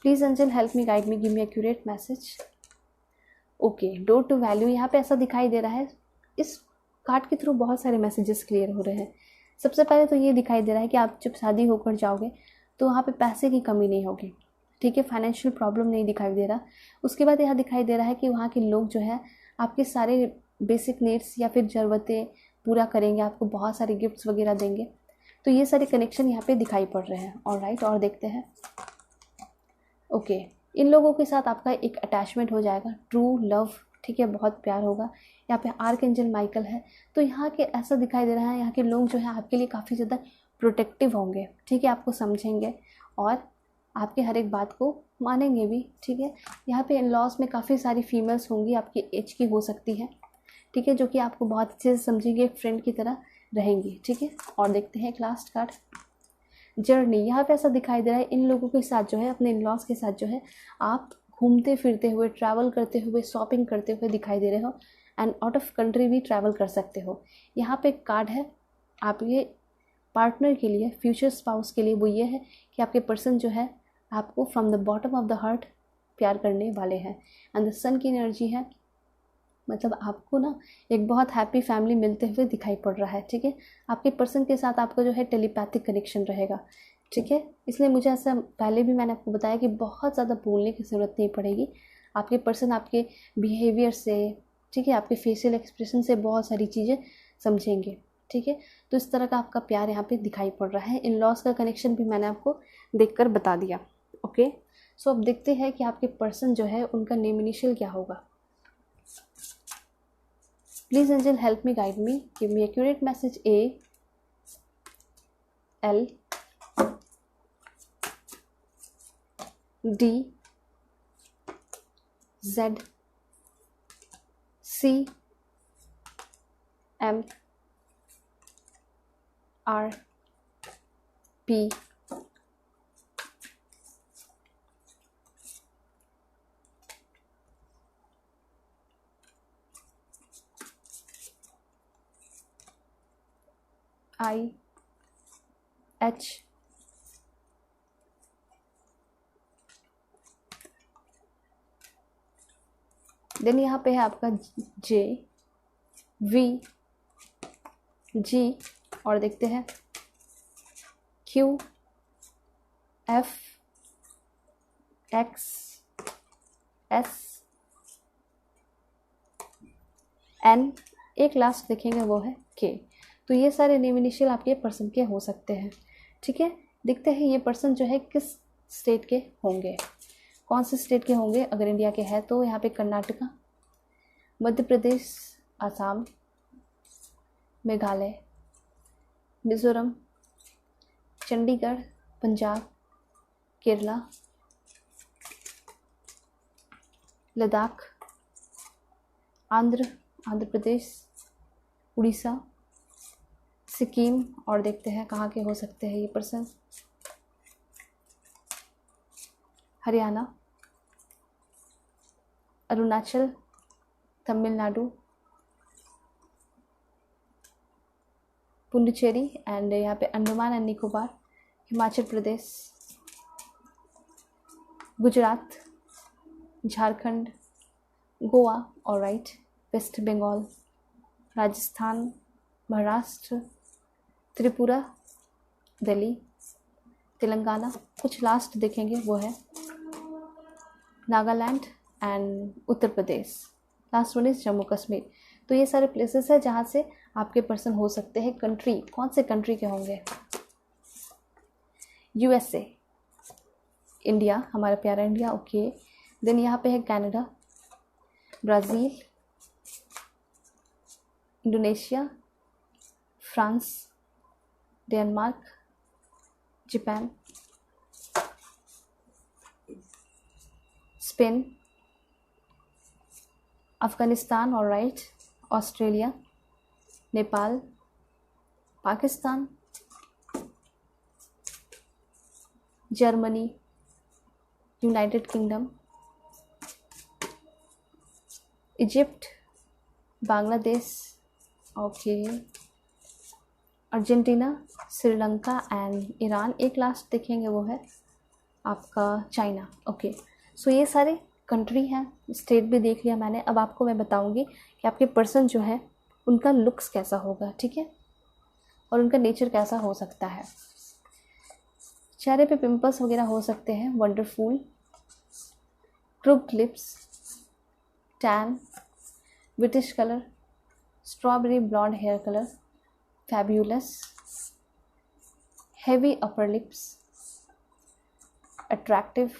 [SPEAKER 1] Please angel help me, guide me, give me accurate message. Okay, door to value यहाँ पे ऐसा दिखाई दे रहा है। इस कार्ड के थ्रू बहुत सारे मैसेजेस क्लियर हो रहे हैं। सबसे पहले तो ये दिखाई दे रहा है कि आप जब शादी होकर जाओगे तो वहाँ पे पैसे की कमी नहीं होगी, ठीक है। फाइनेंशियल प्रॉब्लम नहीं दिखाई दे रहा। उसके बाद यहाँ दिखाई दे रहा है कि वहाँ के लोग जो है आपके सारे बेसिक नीड्स या फिर ज़रूरतें पूरा करेंगे, आपको बहुत सारे गिफ्ट्स वगैरह देंगे। तो ये सारे कनेक्शन यहाँ पे दिखाई पड़ रहे हैं, ऑलराइट। और देखते हैं ओके, इन लोगों के साथ आपका एक अटैचमेंट हो जाएगा, ट्रू लव, ठीक है, बहुत प्यार होगा। यहाँ पे आर्कएंजल माइकल है। तो यहाँ के ऐसा दिखाई दे रहा है यहाँ के लोग जो है आपके लिए काफ़ी ज़्यादा प्रोटेक्टिव होंगे, ठीक है। आपको समझेंगे और आपके हर एक बात को मानेंगे भी, ठीक है। यहाँ पे इन लॉज में काफ़ी सारी फीमेल्स होंगी, आपकी एज की हो सकती हैं, ठीक है, जो कि आपको बहुत अच्छे से समझेंगे, एक फ्रेंड की तरह रहेंगी, ठीक है। और देखते हैं एक लास्ट कार्ड, जर्नी। यहाँ पे ऐसा दिखाई दे रहा है इन लोगों के साथ जो है, अपने इन लॉज के साथ जो है आप घूमते फिरते हुए, ट्रैवल करते हुए, शॉपिंग करते हुए दिखाई दे रहे हो। एंड आउट ऑफ कंट्री भी ट्रैवल कर सकते हो। यहाँ पे एक कार्ड है आप ये पार्टनर के लिए, फ्यूचर स्पाउस के लिए, वो ये है कि आपके पर्सन जो है आपको from the bottom of the heart प्यार करने वाले हैं। एंड द सन की एनर्जी है, मतलब आपको ना एक बहुत हैप्पी फैमिली मिलते हुए दिखाई पड़ रहा है, ठीक है। आपके पर्सन के साथ आपका जो है टेलीपैथिक कनेक्शन रहेगा, ठीक है। इसलिए मुझे ऐसा, पहले भी मैंने आपको बताया कि बहुत ज़्यादा बोलने की ज़रूरत नहीं पड़ेगी। आपके पर्सन आपके बिहेवियर से, ठीक है, आपके फेशियल एक्सप्रेशन से बहुत सारी चीज़ें समझेंगे, ठीक है। तो इस तरह का आपका प्यार यहाँ पे दिखाई पड़ रहा है। इन लॉज का कनेक्शन भी मैंने आपको देखकर बता दिया, ओके। सो अब देखते हैं कि आपके पर्सन जो है उनका नेम इनिशियल क्या होगा। Please angel help me, guide me, give me accurate message. A L D Z C M R P I H then यहाँ पे है आपका J V G और देखते हैं Q F X S N, एक लास्ट देखेंगे वो है K। तो ये सारे नेम इनिशियल आपके पर्सन के हो सकते हैं, ठीक है। देखते हैं ये पर्सन जो है किस स्टेट के होंगे, कौन से स्टेट के होंगे। अगर इंडिया के हैं तो यहाँ पे कर्नाटका, मध्य प्रदेश, आसाम, मेघालय, मिजोरम, चंडीगढ़, पंजाब, केरला, लद्दाख, आंध्र प्रदेश, उड़ीसा, सिक्किम, और देखते हैं कहाँ के हो सकते हैं ये पर्सन, हरियाणा, अरुणाचल, तमिलनाडु, पुडुचेरी एंड यहाँ पे Andaman and Nicobar, Himachal Pradesh, Gujarat, Jharkhand, Goa, alright, west Bengal, Rajasthan, Maharashtra, Tripura, Delhi, Telangana, कुछ लास्ट देखेंगे वो है Nagaland and Uttar Pradesh, last one is Jammu Kashmir. तो ये सारे प्लेसेस है जहाँ से आपके पर्सन हो सकते हैं। कंट्री कौन से कंट्री के होंगे? यूएसए, इंडिया, हमारा प्यारा इंडिया, ओके। देन यहाँ पे है Canada, Brazil, Indonesia, France, Denmark, Japan, Spain, Afghanistan, alright, Australia, Nepal, Pakistan, Germany, United kingdom, Egypt, Bangladesh, okay, Argentina, Sri Lanka and Iran. एक लास्ट देखेंगे वो है आपका चाइना, ओके। सो ये सारे कंट्री हैं, स्टेट भी देख लिया मैंने। अब आपको मैं बताऊंगी कि आपके पर्सन जो है उनका लुक्स कैसा होगा, ठीक है, और उनका नेचर कैसा हो सकता है। चेहरे पे पिंपल्स वगैरह हो सकते हैं, wonderful, cropped lips, tan, British colour, strawberry blonde hair colour, fabulous, heavy upper lips, attractive,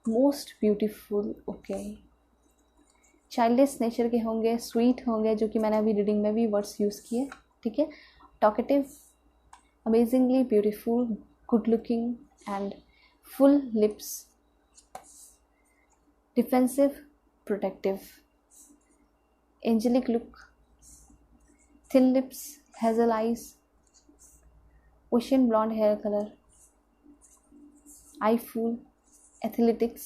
[SPEAKER 1] most beautiful, okay. Childish nature के होंगे, स्वीट होंगे, जो कि मैंने अभी रीडिंग में भी वर्ड्स यूज़ किए, ठीक है। Talkative, amazingly beautiful, good looking and full lips, defensive, protective, angelic look, thin lips, hazel eyes, ocean blonde hair colour, eye full, athletics,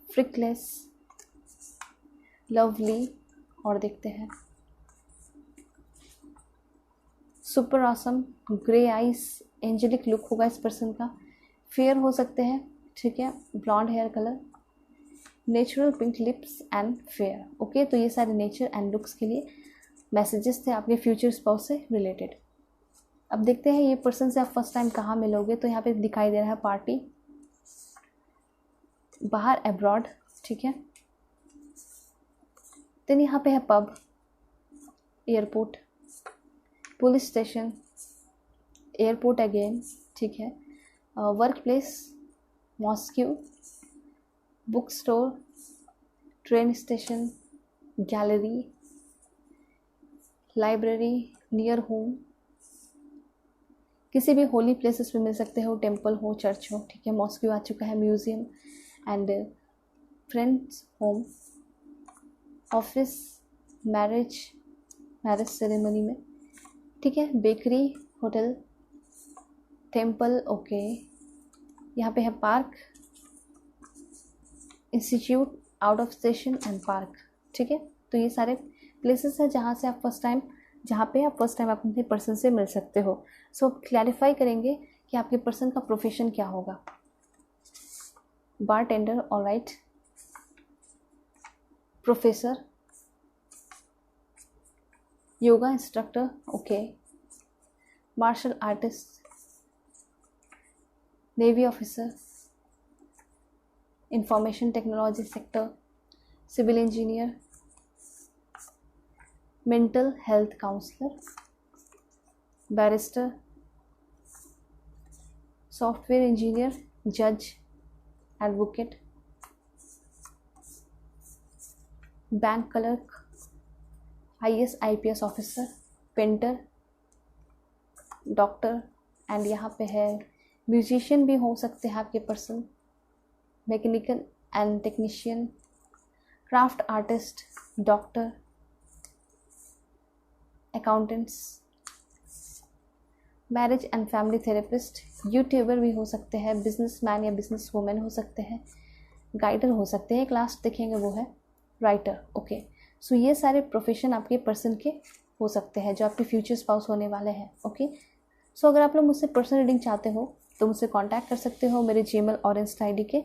[SPEAKER 1] freckles, lovely, और देखते हैं super awesome, grey eyes, angelic look होगा इस person का, fair हो सकते हैं, ठीक है, blonde hair colour, natural pink lips and fair, okay. तो ये सारे नेचर एंड लुक्स के लिए मैसेजेस थे आपके फ्यूचर स्पाउस से रिलेटेड। अब देखते हैं ये पर्सन से आप फर्स्ट टाइम कहाँ मिलोगे। तो यहाँ पे दिखाई दे रहा है पार्टी, बाहर, अब्रॉड, ठीक है। देन यहाँ पे है pub, airport, police station, airport again, ठीक है, work place, mosque, book store, train station, gallery, library, near home, किसी भी होली प्लेसेस पे मिल सकते हो, टेम्पल हो, चर्च हो, ठीक है। मॉस्क्यू आ चुका है, museum and friends home, office, marriage ceremony में, ठीक है, बेकरी, होटल, टेम्पल, ओके। यहाँ पे है park, institute, out of station and park, ठीक है। तो ये सारे प्लेसेस हैं जहाँ पे आप फर्स्ट टाइम अपने पर्सन से मिल सकते हो। सो क्लैरिफाई करेंगे कि आपके पर्सन का प्रोफेशन क्या होगा। Bartender, alright, professor, yoga instructor, okay, martial artist, navy officer, information technology sector, civil engineer, mental health counsellor, barrister, software engineer, जज, advocate, bank clerk, IAS IPS officer, painter, doctor, and यहाँ पे है musician भी हो सकते हैं आपके person, mechanical and technician, craft artist, doctor, accountants, marriage and family therapist, YouTuber भी हो सकते हैं, बिजनेसमैन या बिजनेस वूमेन हो सकते हैं, गाइडर हो सकते हैं, क्लास देखेंगे वो है राइटर। ओके, सो ये सारे प्रोफेशन आपके पर्सन के हो सकते हैं जो आपके फ्यूचर स्पाउस होने वाले हैं। ओके, सो अगर आप लोग मुझसे पर्सनल रीडिंग चाहते हो तो मुझसे कांटेक्ट कर सकते हो मेरे जीमेल और इंस्टा ID के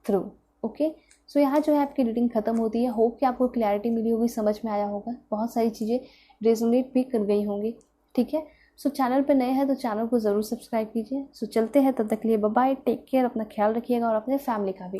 [SPEAKER 1] थ्रू। ओके, सो यहाँ जो है आपकी रीडिंग खत्म होती है। होप कि आपको क्लैरिटी मिली होगी, समझ में आया होगा, बहुत सारी चीज़ें रेजोनेट भी कर गई होंगी। ठीक है, सो चैनल पे नए हैं तो चैनल को ज़रूर सब्सक्राइब कीजिए। सो चलते हैं, तब तक के लिए बाय बाय, टेक केयर, अपना ख्याल रखिएगा और अपने फैमिली का भी।